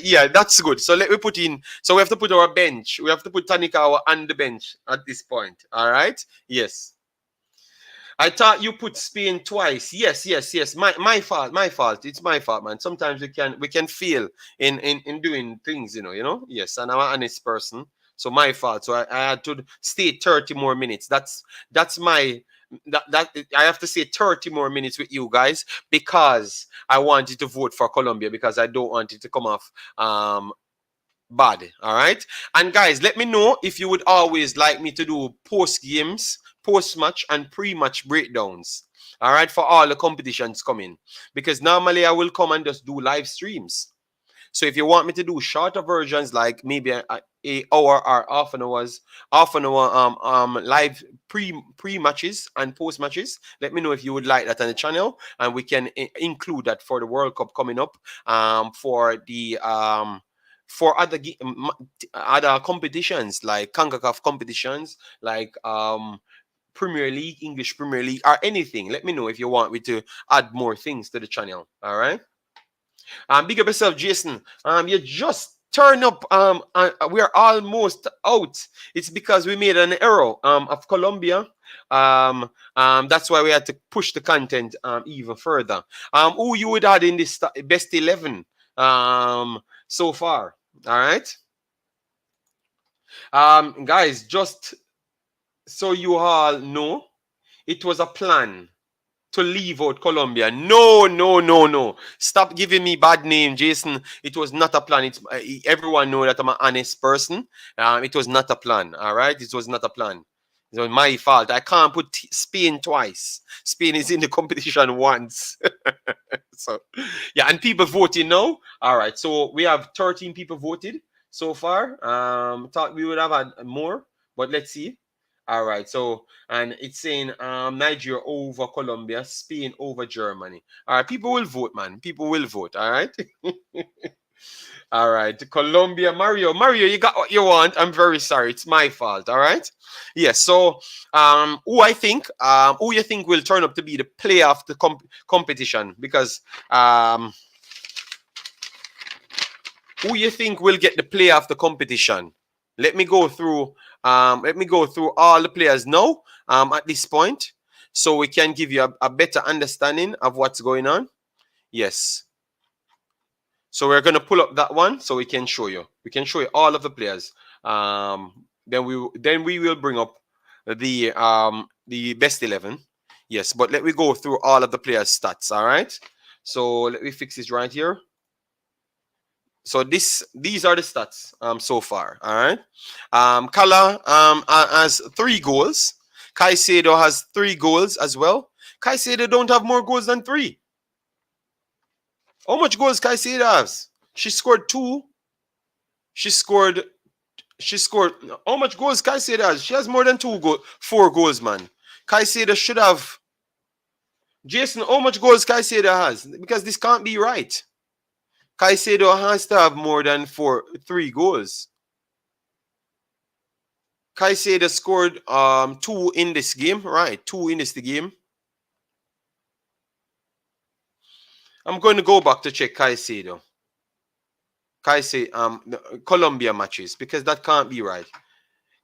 yeah, that's good. So let me put in. So we have to put our bench. We have to put Tanikawa on the bench at this point. All right. Yes. I thought you put Spain twice. Yes. My fault. My fault. It's my fault, man. Sometimes we can fail in doing things, Yes, and I'm an honest person, so my fault. So I had to stay 30 more minutes. That's my that I have to stay 30 more minutes with you guys because I wanted to vote for Colombia because I don't want it to come off bad. All right. And guys, let me know if you would always like me to do post games, post match, and pre-match breakdowns. All right, for all the competitions coming, because normally I will come and just do live streams. So if you want me to do shorter versions, like maybe a hour or half an hour live pre matches and post matches, let me know if you would like that on the channel, and we can include that for the World Cup coming up. For other competitions like Concacaf competitions, like Premier League, English Premier League, or anything. Let me know if you want me to add more things to the channel. All right. Big up yourself, Jason. You just turn up. We're almost out. It's because we made an error of Colombia. That's why we had to push the content even further. Who you would add in this best 11 so far? All right. Guys, just so you all know, it was a plan to leave out Colombia. No. Stop giving me bad name, Jason. It was not a plan. It's everyone know that I'm an honest person. It was not a plan. All right, it was not a plan. It was my fault. I can't put Spain twice. Spain is in the competition once. So, yeah, and people voting now. All right, so we have 13 people voted so far. Thought we would have had more, but let's see. All right, so and it's saying Nigeria over Colombia, Spain over Germany. All right, people will vote, man. People will vote. All right. All right, Colombia, Mario, you got what you want. I'm very sorry, it's my fault. All right. Yes. So, who you think will turn up to be the player of the competition? Because who you think will get the player of the competition? Let me go through. Let me go through all the players now. At this point, so we can give you a better understanding of what's going on. Yes. So we're gonna pull up that one so we can show you. We can show you all of the players. Then we will bring up the best 11. Yes, but let me go through all of the players' stats, all right? So let me fix this right here. So these are the stats so far, all right? Kala has 3 goals. Caicedo has 3 goals as well. Caicedo don't have more goals than 3. How much goals Caicedo has? She scored 2. She scored how much goals Caicedo has? She has more than 4 goals, man. Caicedo should have. Jason, how much goals Caicedo has? Because this can't be right. Caicedo has to have more than 3 goals. Caicedo scored 2 in this game, right? 2 in this game. I'm going to go back to check Caicedo. Colombia matches, because that can't be right.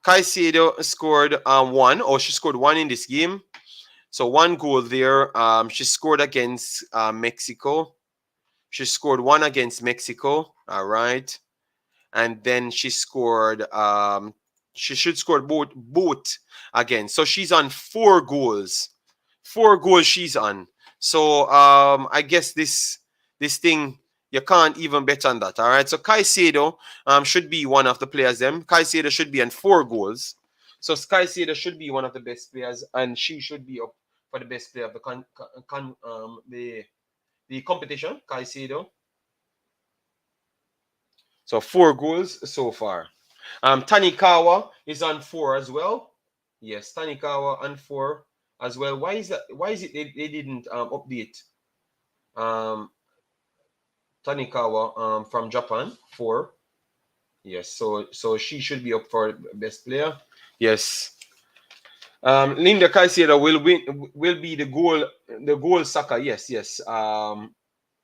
Caicedo scored 1. Oh, she scored 1 in this game. So 1 goal there. She scored against Mexico. She scored 1 against Mexico. All right. And then she scored she should score both again. So she's on 4 goals. 4 goals she's on. So I guess this thing, you can't even bet on that. All right. So Caicedo should be one of the players. Caicedo should be on 4 goals. So Caicedo should be one of the best players, and she should be up for the best player of the competition. Caicedo. So 4 goals so far. Tanikawa is on 4 as well. Yes, Tanikawa on 4 as well. Why is that? Why is it they didn't update Tanikawa from Japan 4? Yes, so she should be up for best player. Yes. Linda Caicedo will be the goal sucker. Yes.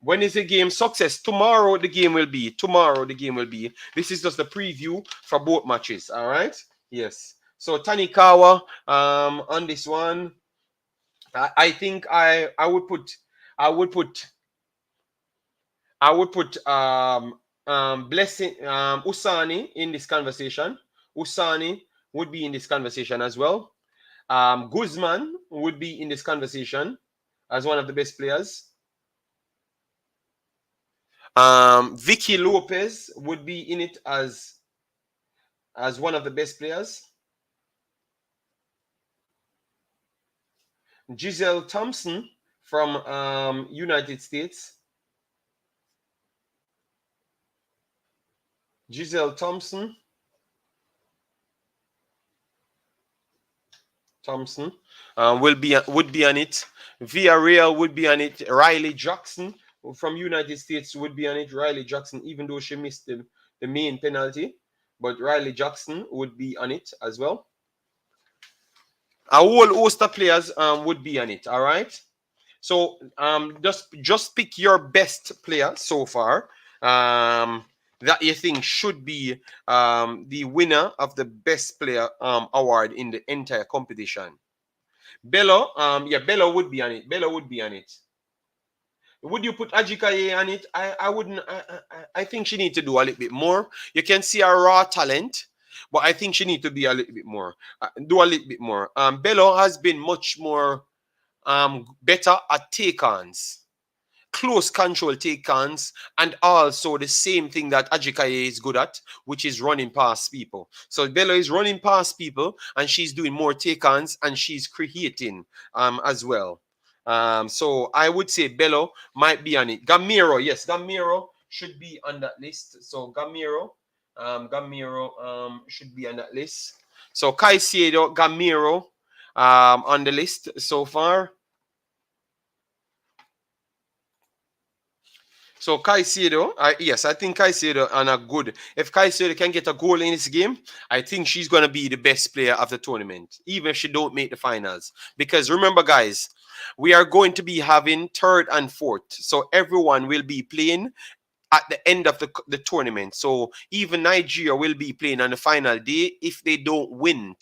When is the game? Success. Tomorrow the game will be. This is just the preview for both matches. All right. Yes. So Tanikawa on this one, I think I would put Blessing Usani in this conversation. Usani would be in this conversation as well. Guzman would be in this conversation as one of the best players. Vicky Lopez would be in it as one of the best players. Giselle Thompson from United States. Giselle Thompson would be on it. Villarreal would be on it. Riley Jackson from United States would be on it. Riley Jackson, even though she missed the main penalty, but Riley Jackson would be on it as well. A whole host of players would be on it. All right. So just pick your best player so far that you think should be the winner of the best player award in the entire competition. Bello, Bello would be on it. Would you put Ajikaye on it? I wouldn't. I think she needs to do a little bit more. You can see her raw talent, but I think she needs to be a little bit more. Do a little bit more. Bello has been much more better at take-ons, close control take-ons, and also the same thing that Ajikaye is good at, which is running past people. So Bello is running past people, and she's doing more take-ons, and she's creating as well. So I would say Bello might be on it. Gamiro, yes, Gamiro should be on that list. So Gamiro should be on that list. So Caicedo, Gamiro on the list so far. So Caicedo, yes, I think Caicedo on a good. If Caicedo can get a goal in this game, I think she's going to be the best player of the tournament, even if she don't make the finals. Because remember, guys, we are going to be having 3rd and 4th. So everyone will be playing at the end of the tournament. So even Nigeria will be playing on the final day if they don't win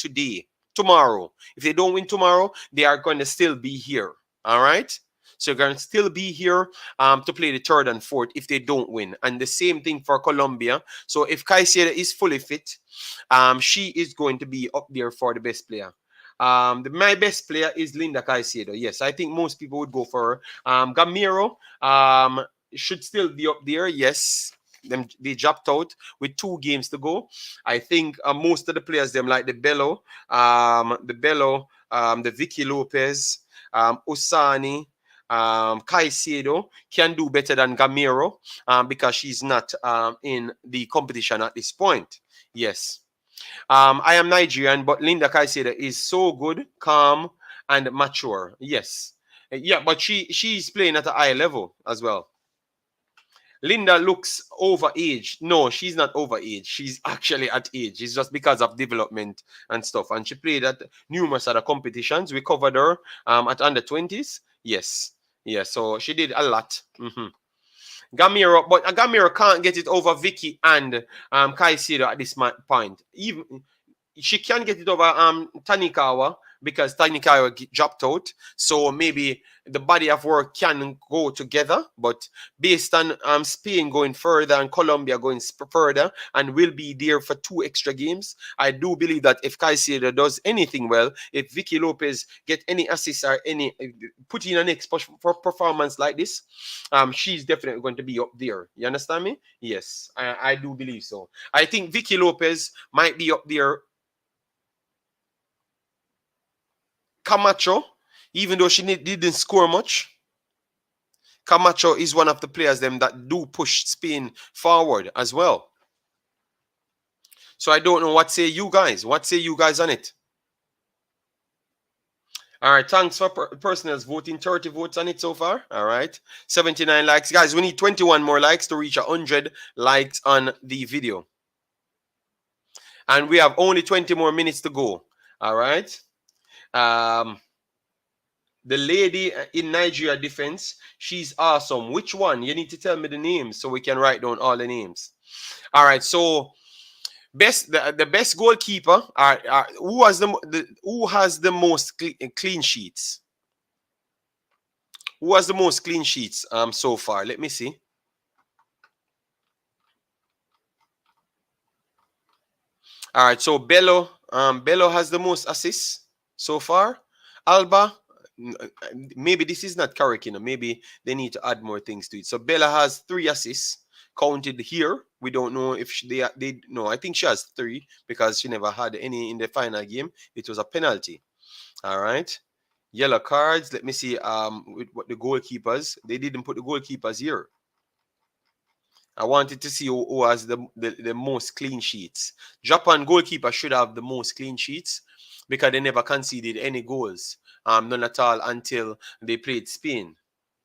tomorrow. If they don't win tomorrow, they are going to still be here. All right? So you're going to still be here to play the 3rd and 4th if they don't win. And the same thing for Colombia. So if Caicedo is fully fit, she is going to be up there for the best player. My best player is Linda Caicedo. Yes, I think most people would go for her. Gamero should still be up there. Yes, they dropped out with 2 games to go. I think most of the players them like the Vicky Lopez, Usani, Caicedo can do better than Gamero because she's not in the competition at this point. Yes. I am Nigerian, but Linda Caicedo is so good, calm, and mature. Yes. Yeah, but she's playing at a high level as well. Linda looks overaged. No, she's not overaged. She's actually at age. It's just because of development and stuff. And she played at numerous other competitions. We covered her at under 20s. Yes. Yeah, so she did a lot. Gamero, but Gamero can't get it over Vicky and Caicedo at this point. Even she can get it over Tanikawa because Tanikawa dropped out. So maybe the body of work can go together. But based on Spain going further and Colombia going further and will be there for 2 extra games, I do believe that if Caicedo does anything well, if Vicky Lopez get any assists or any put in a next performance like this, she's definitely going to be up there. You understand me? Yes, I do believe so. I think Vicky Lopez might be up there. Camacho, even though she didn't score much, Camacho is one of the players them that do push Spain forward as well. So I don't know, what say you guys? What say you guys on it? All right, thanks for personals voting. 30 votes on it so far. All right, 79 likes. Guys, we need 21 more likes to reach 100 likes on the video. And we have only 20 more minutes to go. All right. The lady in Nigeria defense, she's awesome. Which one? You need to tell me the names so we can write down all the names. All right, so the best goalkeeper who has the most clean sheets? Who has the most clean sheets so far? Let me see. All right, so Bello has the most assists so far. Alba, maybe this is not correct, maybe they need to add more things to it. So Bella has 3 assists counted here. We don't know if they no, I think she has 3 because she never had any in the final game. It was a penalty. All right, yellow cards. Let me see with what the goalkeepers, they didn't put the goalkeepers here. I wanted to see who has the most clean sheets. Japan goalkeeper should have the most clean sheets because they never conceded any goals, none at all, until they played Spain.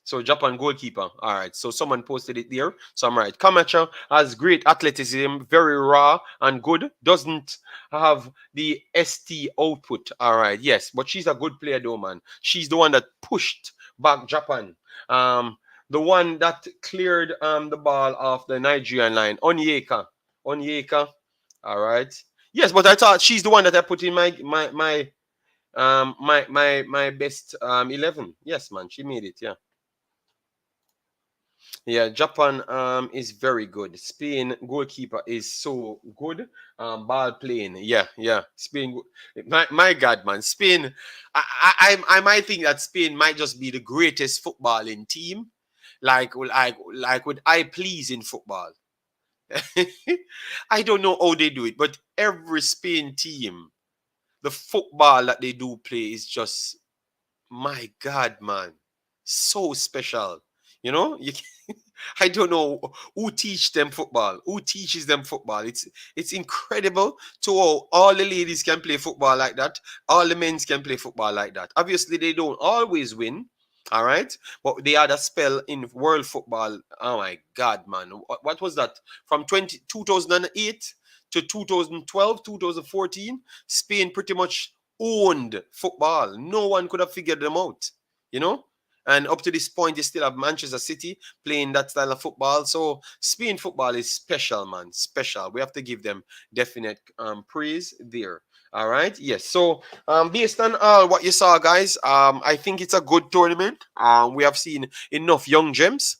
So Japan goalkeeper. All right. So someone posted it there. So I'm right. Camacho has great athleticism, very raw and good. Doesn't have the ST output. All right. Yes, but she's a good player though, man. She's the one that pushed back Japan. The one that cleared the ball off the Nigerian line. Onyeka. All right. Yes, but I thought she's the one that I put in my best 11. Yes, man. She made it. Yeah. Yeah, Japan is very good. Spain goalkeeper is so good. Ball playing. Yeah. Spain. My God, man. Spain. I might think that Spain might just be the greatest footballing team. Like with eye pleasing football. I don't know how they do it, but every Spain team, the football that they do play is just, my God, man, so special. I don't know who teach them football. Who teaches them football? It's incredible to all the ladies can play football like that. All the men can play football like that. Obviously, they don't always win. All right, but they had a spell in world football. Oh my God, man! What was that? From 2008 to 2012, 2014, Spain pretty much owned football. No one could have figured them out. And up to this point, you still have Manchester City playing that style of football. So Spain football is special, man. Special. We have to give them definite praise there. All right. Yes. So based on what you saw, guys, I think it's a good tournament. We have seen enough young gems.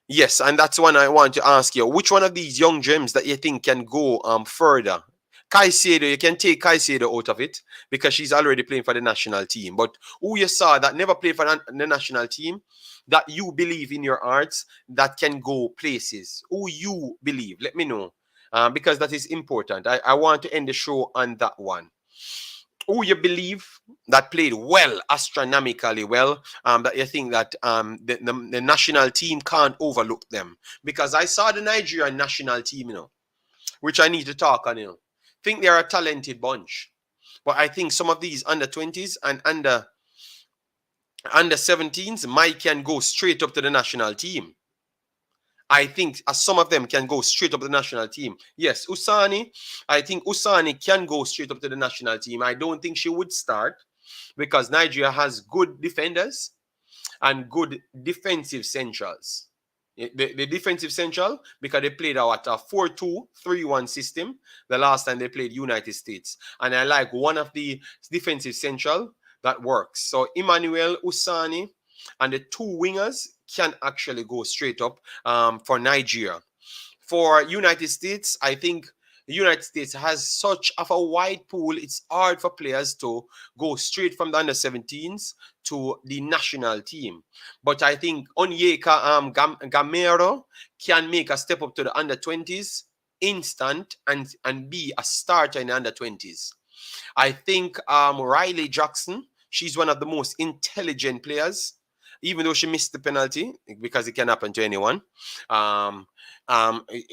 Yes, and that's one I want to ask you. Which one of these young gems that you think can go further? Caicedo, you can take Caicedo out of it because she's already playing for the national team. But who you saw that never played for the national team, that you believe in your hearts that can go places? Who you believe? Let me know. Because that is important. I want to end the show on that one. Who you believe that played well, astronomically well, that you think that the national team can't overlook them? Because I saw the Nigerian national team, which I need to talk on, think they are a talented bunch. But I think some of these under 20s and under 17s might can go straight up to the national team. I think some of them can go straight up to the national team. Yes, Usani, I think Usani can go straight up to the national team. I don't think she would start because Nigeria has good defenders and good defensive centrals. The defensive central, because they played out a 4-2-3-1 system the last time they played United States. And I like one of the defensive central that works. So Emmanuel, Usani, and the two wingers can actually go straight up for Nigeria. For United States, I think the United States has such of a wide pool, it's hard for players to go straight from the under 17s to the national team. But I think Onyeka Gamero can make a step up to the under 20s instant and be a starter in the under 20s. I think Riley Jackson, she's one of the most intelligent players, even though she missed the penalty, because it can happen to anyone.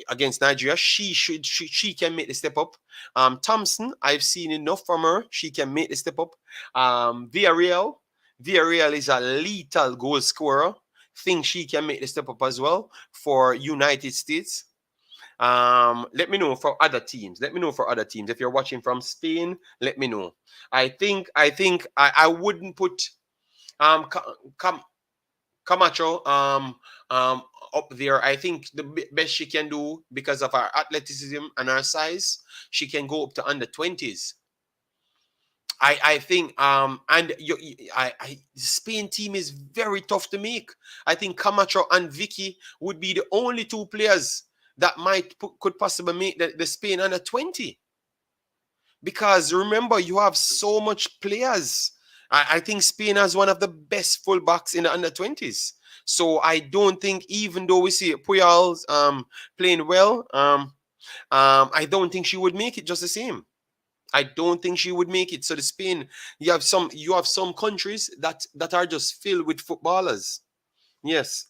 Against Nigeria, she can make the step up. Thompson, I've seen enough from her. She can make the step up. Villarreal is a lethal goal scorer. Think she can make the step up as well for United States. Let me know for other teams. If you're watching from Spain, let me know. I think I wouldn't put Camacho up there. I think the best she can do, because of her athleticism and her size, she can go up to under 20s. I think Spain team is very tough to make. I think Camacho and Vicky would be the only two players that could possibly make the Spain under 20. Because remember, you have so much players. I think Spain has one of the best fullbacks in the under 20s. So I don't think, even though we see Puyal's playing well, I don't think she would make it just the same. I don't think she would make it. So the Spain, you have some countries that are just filled with footballers. Yes.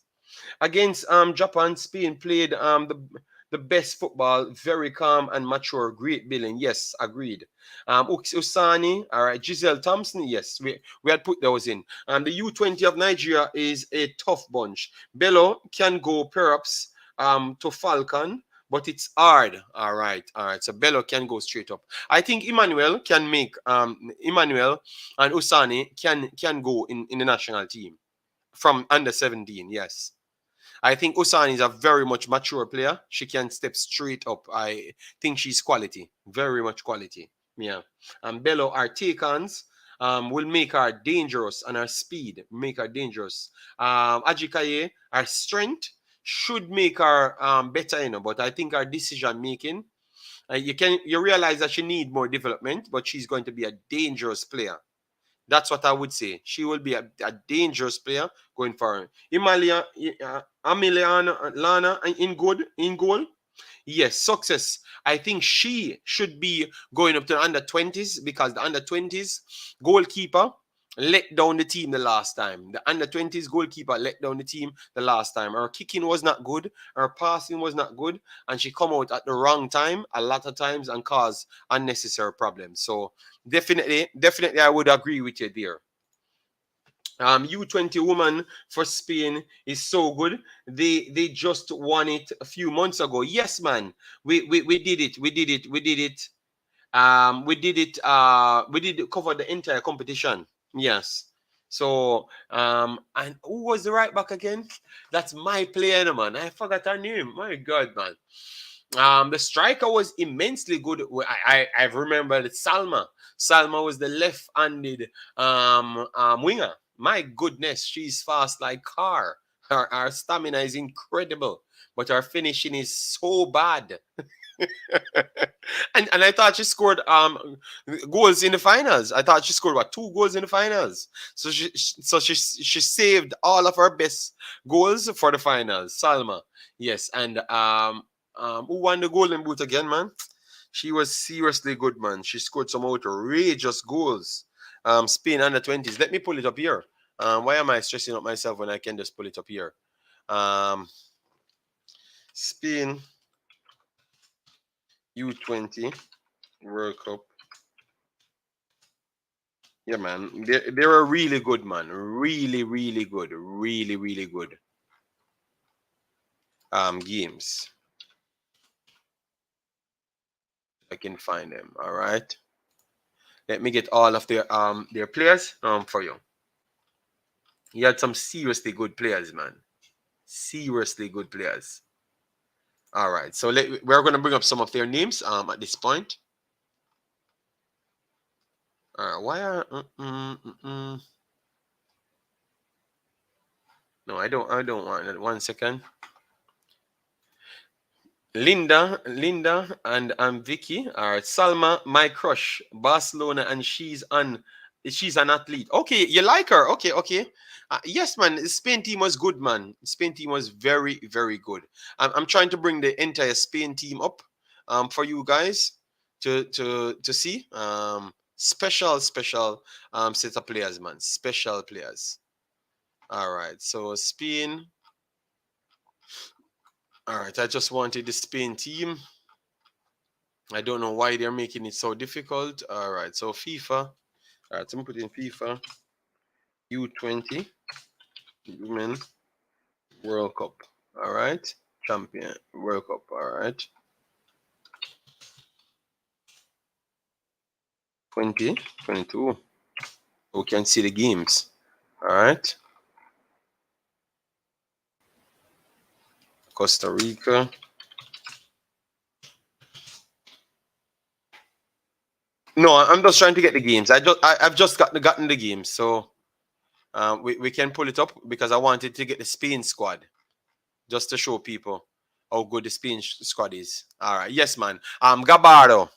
Against Japan, Spain played the best football, very calm and mature, great billing. Yes, agreed. Usani, all right. Giselle Thompson, yes, we had put those in. The U20 of Nigeria is a tough bunch. Bello can go perhaps to Falcon, but it's hard. All right. So Bello can go straight up. I think Emmanuel can make Emmanuel and Usani can go in the national team from under 17. Yes. I think Usani is a very much mature player. She can step straight up. I think she's quality, very much quality. Yeah. And Bello, our take-ons will make her dangerous, and her speed make her dangerous. Ajikaye, our strength should make her better, but I think our decision making, you realize that she need more development, but she's going to be a dangerous player. That's what I would say. She will be a dangerous player going forward. Ameliana Lana in goal. Yes, success. I think she should be going up to the under 20s, because the under 20s goalkeeper let down the team the last time. The under 20s goalkeeper let down the team the last time. Her kicking was not good. Her passing was not good. And she come out at the wrong time a lot of times and cause unnecessary problems. So definitely, I would agree with you there. U20 woman for Spain is so good. They just won it a few months ago. Yes, man. We did it. We did it. We did cover the entire competition. Yes. So and who was the right back again? That's my player, man. I forgot her name. My God, man. The striker was immensely good. I remember that Salma. Salma was the left-handed winger. My goodness, she's fast like car. Her stamina is incredible, but her finishing is so bad. And I thought she scored goals in the finals. I thought she scored what, 2 goals in the finals. So she saved all of her best goals for the finals. Salma, yes, and who won the Golden Boot again, man? She was seriously good, man. She scored some outrageous goals. Spain under 20s. Let me pull it up here. Why am I stressing out myself when I can just pull it up here? Spain U20 World Cup. Yeah, man. They were really good, man. Really, really good. Really, really good. Games. I can find them. All right. Let me get all of their players for you. You had some seriously good players, man. Seriously good players. All right. So we're gonna bring up some of their names at this point. All right. Why are no, I don't want it. 1 second. Linda, and Vicky are Salma, my crush, Barcelona, and she's an athlete. Okay, you like her? Okay. Yes, man. Spain team was good, man. Spain team was very, very good. I'm trying to bring the entire Spain team up, for you guys to see. Special set of players, man. Special players. All right. So Spain. All right. I just wanted the Spain team. I don't know why they're making it so difficult. All right, so FIFA. All right, so I'm putting FIFA U20 Women World Cup. All right, Champion World Cup. All right, 2022. We can see the games. All right, Costa Rica. No, I'm just trying to get the games. I've just gotten the games, so we can pull it up because I wanted to get the Spain squad just to show people how good the Spain squad is. All right, yes, man. Gabaro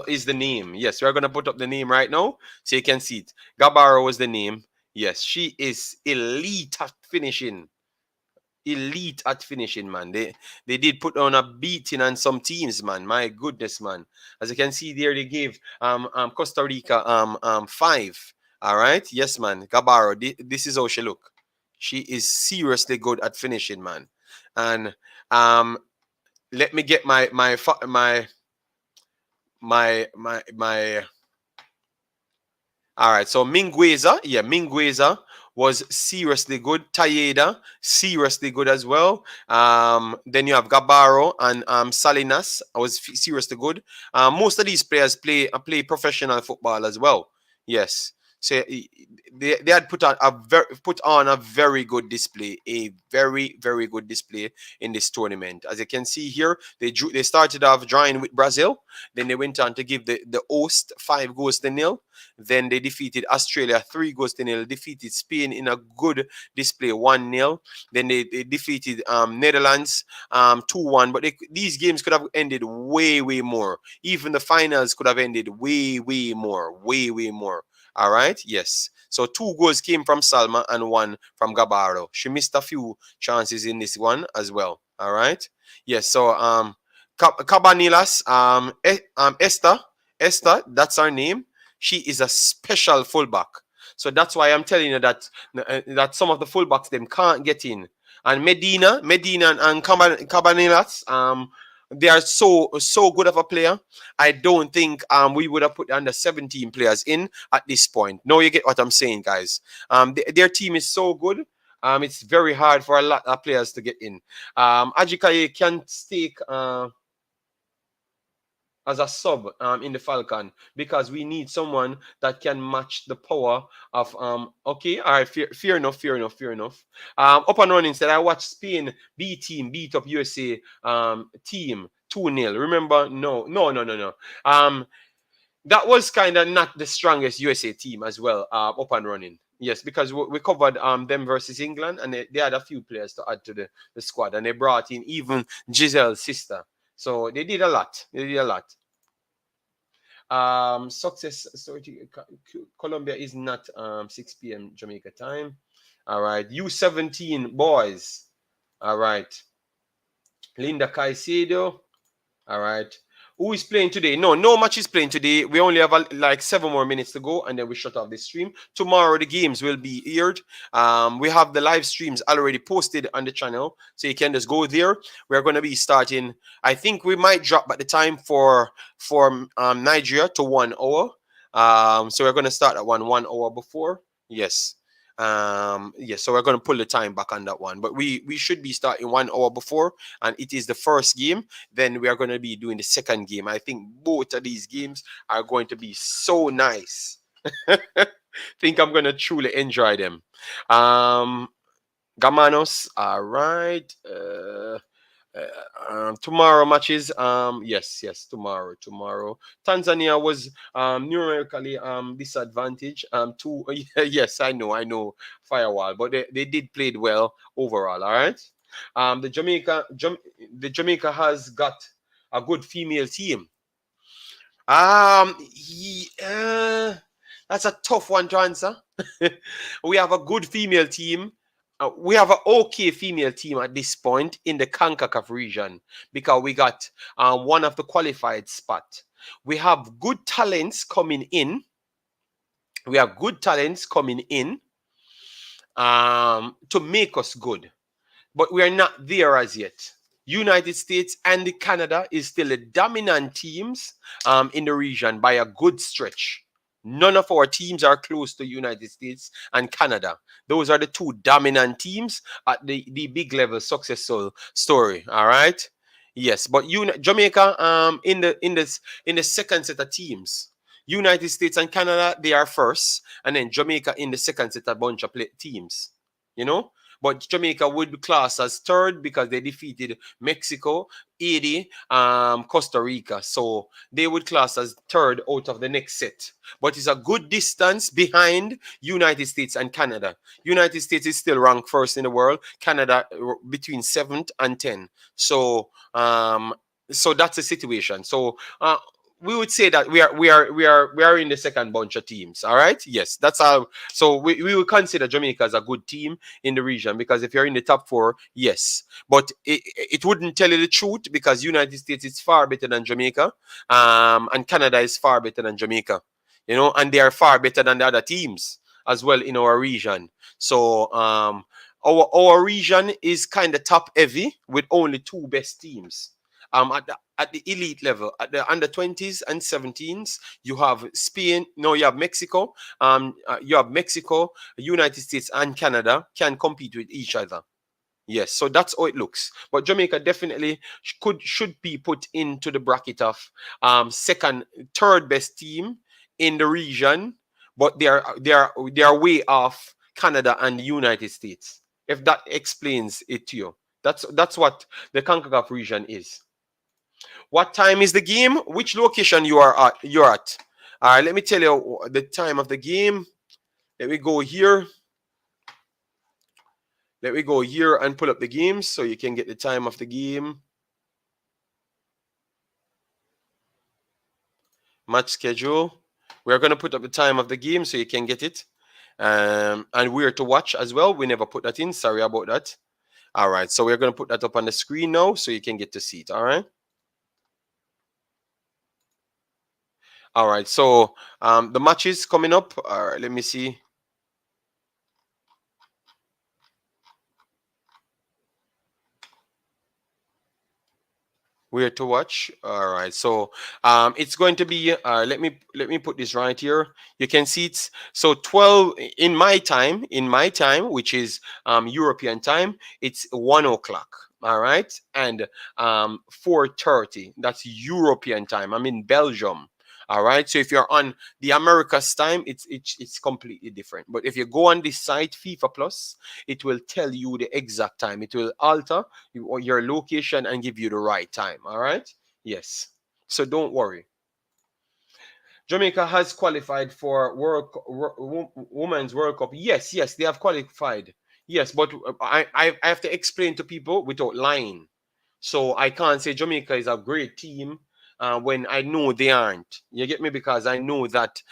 is the name. Yes, we're gonna put up the name right now so you can see it. Gabaro was the name. Yes, she is elite at finishing. Elite at finishing, man. They did put on a beating on some teams, man. My goodness, man. As you can see there, they gave Costa Rica 5. All right, yes, man. Gabaro. This is how she look. She is seriously good at finishing, man. And let me get my all right, so Mingueza was seriously good. Tayeda, seriously good as well. Then you have Gabaro and Salinas was seriously good. Most of these players play professional football as well. Yes. So they had put on a very good display, a very, very good display in this tournament. As you can see here, they started off drawing with Brazil, then they went on to give the host 5-0. Then they defeated Australia 3-0, defeated Spain in a good display 1-0. Then they defeated Netherlands 2-1. But these games could have ended way, way more. Even the finals could have ended way, way more. Way, way more. All right. Yes. So 2 goals came from Salma and 1 from Gabaro. She missed a few chances in this one as well. All right. Yes. So Cabanilas, Esther, that's her name. She is a special fullback. So that's why I'm telling you that that some of the fullbacks them can't get in. And Medina and Cabanilas, they are so good of a player. I don't think we would have put under 17 players in at this point. No, you get what I'm saying, guys. Their team is so good. It's very hard for a lot of players to get in. Ajikaye can stake as a sub in the Falcon because we need someone that can match the power of okay, all right, fair enough. Up and running said I watched Spain B team beat up USA team 2-0. Remember? No. That was kind of not the strongest USA team as well, up and running. Yes, because we covered them versus England, and they had a few players to add to the squad, and they brought in even Giselle's sister. So they did a lot. They did a lot. Success story. Colombia is not 6 p.m. Jamaica time. All right. U17 boys. All right. Linda Caicedo. All right. Who is playing today? No match is playing today. We only have like 7 more minutes to go, and then we shut off the stream. Tomorrow the games will be aired. We have the live streams already posted on the channel, so you can just go there. We're going to be starting. I think we might drop at the time for Nigeria to 1 hour. So we're going to start at 1 hour before. Yes. Yes, so we're going to pull the time back on that one, but we should be starting 1 hour before, and it is the first game. Then we are going to be doing the second game. I think both of these games are going to be so nice. Think I'm going to truly enjoy them. Gamanos, all right. Tomorrow matches. Yes, tomorrow. Tanzania was numerically disadvantaged. Yes, I know, firewall, but they did played well overall. All right. The Jamaica has got a good female team. That's a tough one to answer. We have a good female team. We have an okay female team at this point in the Concacaf region because we got one of the qualified spot. We have good talents coming in. To make us good, but we are not there as yet. United States and Canada is still the dominant teams in the region by a good stretch. None of our teams are close to United States and Canada. Those are the two dominant teams at the big level successful story. All right. Yes, but Jamaica in the second set of teams. United States and Canada, they are first, and then Jamaica in the second set of bunch of teams. You know, but Jamaica would class as third because they defeated Mexico, Haiti, Costa Rica. So they would class as third out of the next set. But it's a good distance behind United States and Canada. United States is still ranked first in the world. Canada between 7th and 10th. So so that's the situation. So we would say that we are in the second bunch of teams. All right. Yes, that's how. So we will consider Jamaica as a good team in the region because if you're in the top 4, yes, but it wouldn't tell you the truth because United States is far better than Jamaica, and Canada is far better than Jamaica. You know, and they are far better than the other teams as well in our region. So our region is kind of top heavy with only 2 best teams. At the elite level, at the under 20s and 17s, you have Spain. No, you have Mexico. You have Mexico, United States, and Canada can compete with each other. Yes, so that's how it looks. But Jamaica definitely should be put into the bracket of third best team in the region. But they are way off Canada and the United States. If that explains it to you, that's what the Concacaf region is. What time is the game? Which location you're at? All right, let me tell you the time of the game. Let me go here. Let me go here and pull up the games so you can get the time of the game. Match schedule. We're going to put up the time of the game so you can get it. And where to watch as well. We never put that in. Sorry about that. All right, so we're going to put that up on the screen now so you can get to see it. All right. All right, so the matches coming up. All right, let me see. Where to watch. All right, so it's going to be let me put this right here. You can see it's so 12 in my time, which is European time. It's 1 o'clock. All right, and 4:30, that's European time. I'm in Belgium. All right, so if you're on the Americas time, it's completely different. But if you go on this site FIFA Plus, it will tell you the exact time. It will alter your location and give you the right time. All right, yes, so don't worry. Jamaica has qualified for Women's World Cup. Yes, they have qualified. Yes, but I have to explain to people without lying. So I can't say Jamaica is a great team when I know they aren't. You get me? Because I know that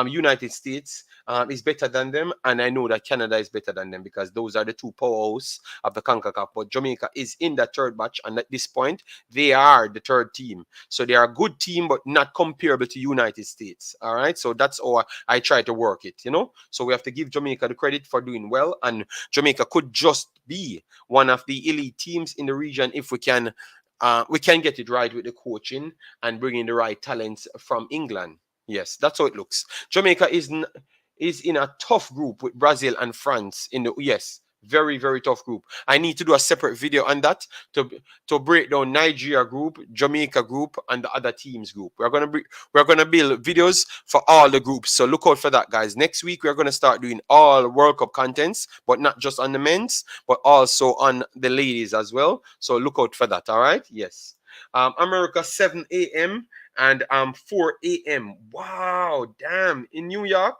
United States is better than them, and I know that Canada is better than them because those are the two powerhouses of the Concacaf. But Jamaica is in that third batch, and at this point, they are the third team. So they are a good team, but not comparable to United States. All right. So that's how I try to work it, you know. So we have to give Jamaica the credit for doing well, and Jamaica could just be one of the elite teams in the region if we can get it right with the coaching and bring in the right talents from England. Yes, that's how it looks. Jamaica is in a tough group with Brazil and France in the very, very tough group. I need to do a separate video on that to break down Nigeria group, Jamaica group, and the other teams group. We're gonna build videos for all the groups. So look out for that, guys. Next week we're gonna start doing all World Cup contents, but not just on the men's, but also on the ladies as well. So look out for that. All right. Yes. America 7 a.m. and 4 a.m. Wow, damn. In New York,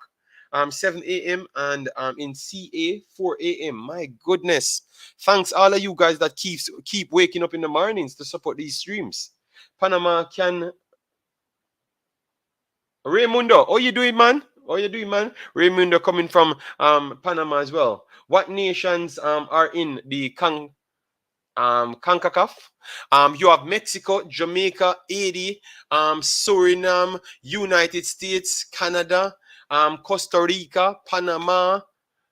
7 a.m. and in CA 4 a.m. My goodness. Thanks all of you guys that keep waking up in the mornings to support these streams. Panama can Raymundo, how you doing, man? How you doing, man? Raymundo coming from Panama as well. What nations are in the CONCACAF? You have Mexico, Jamaica, Haiti, Suriname, United States, Canada, Costa Rica, Panama.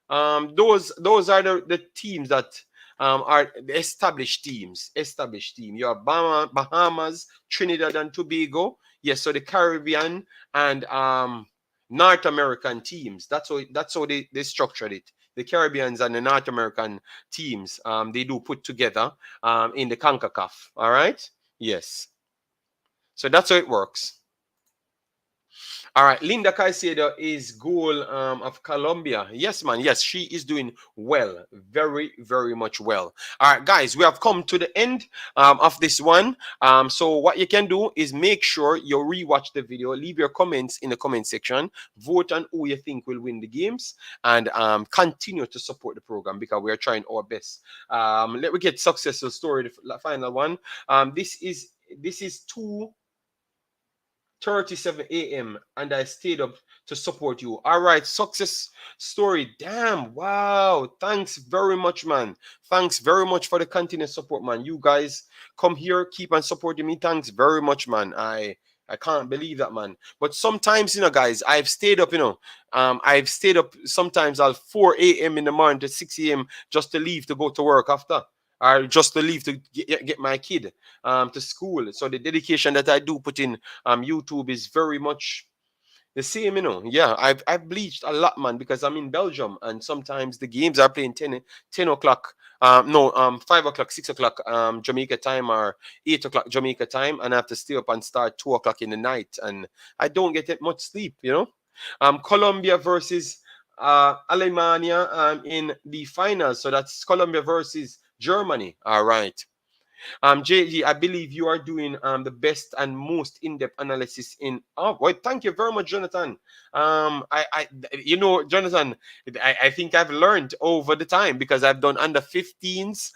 Those are the teams that are the established teams. You have Bahamas, Trinidad and Tobago. Yes, so the Caribbean and North American teams. That's how they structured it. The Caribbeans and the North American teams, they do put together in the CONCACAF. All right? Yes. So that's how it works. All right, Linda Caicedo is goal of Colombia. Yes, man. Yes, she is doing well. Very, very much well. All right, guys, we have come to the end of this one. So what you can do is make sure you rewatch the video, leave your comments in the comment section, vote on who you think will win the games, and continue to support the program because we are trying our best. Let me get successful story, the final one. This is 2:37 a.m. and I stayed up to support you. All right, success story. Damn, wow. Thanks very much, man. Thanks very much for the continuous support, man. You guys come here, keep on supporting me. Thanks very much, man. I can't believe that, man. But sometimes, guys, I've stayed up, I've stayed up sometimes at 4 a.m. in the morning to 6 a.m. just to leave to go to work after. Or just to leave to get my kid to school. So the dedication that I do put in YouTube is very much the same, Yeah, I've bleached a lot, man, because I'm in Belgium and sometimes the games are playing 10 o'clock. 5 o'clock, 6 o'clock Jamaica time or 8 o'clock Jamaica time, and I have to stay up and start 2 o'clock in the night, and I don't get that much sleep, Colombia versus Alemania in the finals. So that's Colombia versus Germany. All right. JG, I believe you are doing the best and most in-depth analysis in. Oh, well, thank you very much, Jonathan. Jonathan, I think I've learned over the time because I've done under 15s,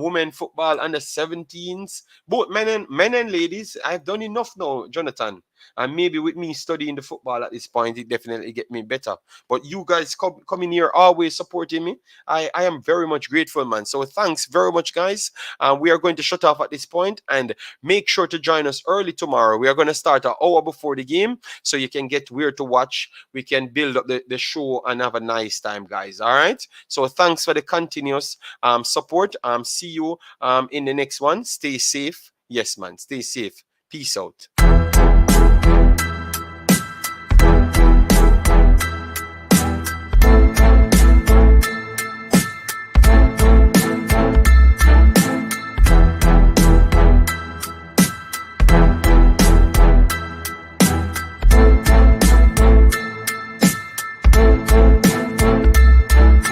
women football, under 17s, both men and ladies. I've done enough now, Jonathan. And maybe with me studying the football at this point, it definitely get me better. But you guys coming here, always supporting me. I am very much grateful, man. So thanks very much, guys. We are going to shut off at this point and make sure to join us early tomorrow. We are going to start an hour before the game so you can get where to watch. We can build up the show and have a nice time, guys. All right. So thanks for the continuous support. See you in the next one. Stay safe. Yes, man. Stay safe. Peace out.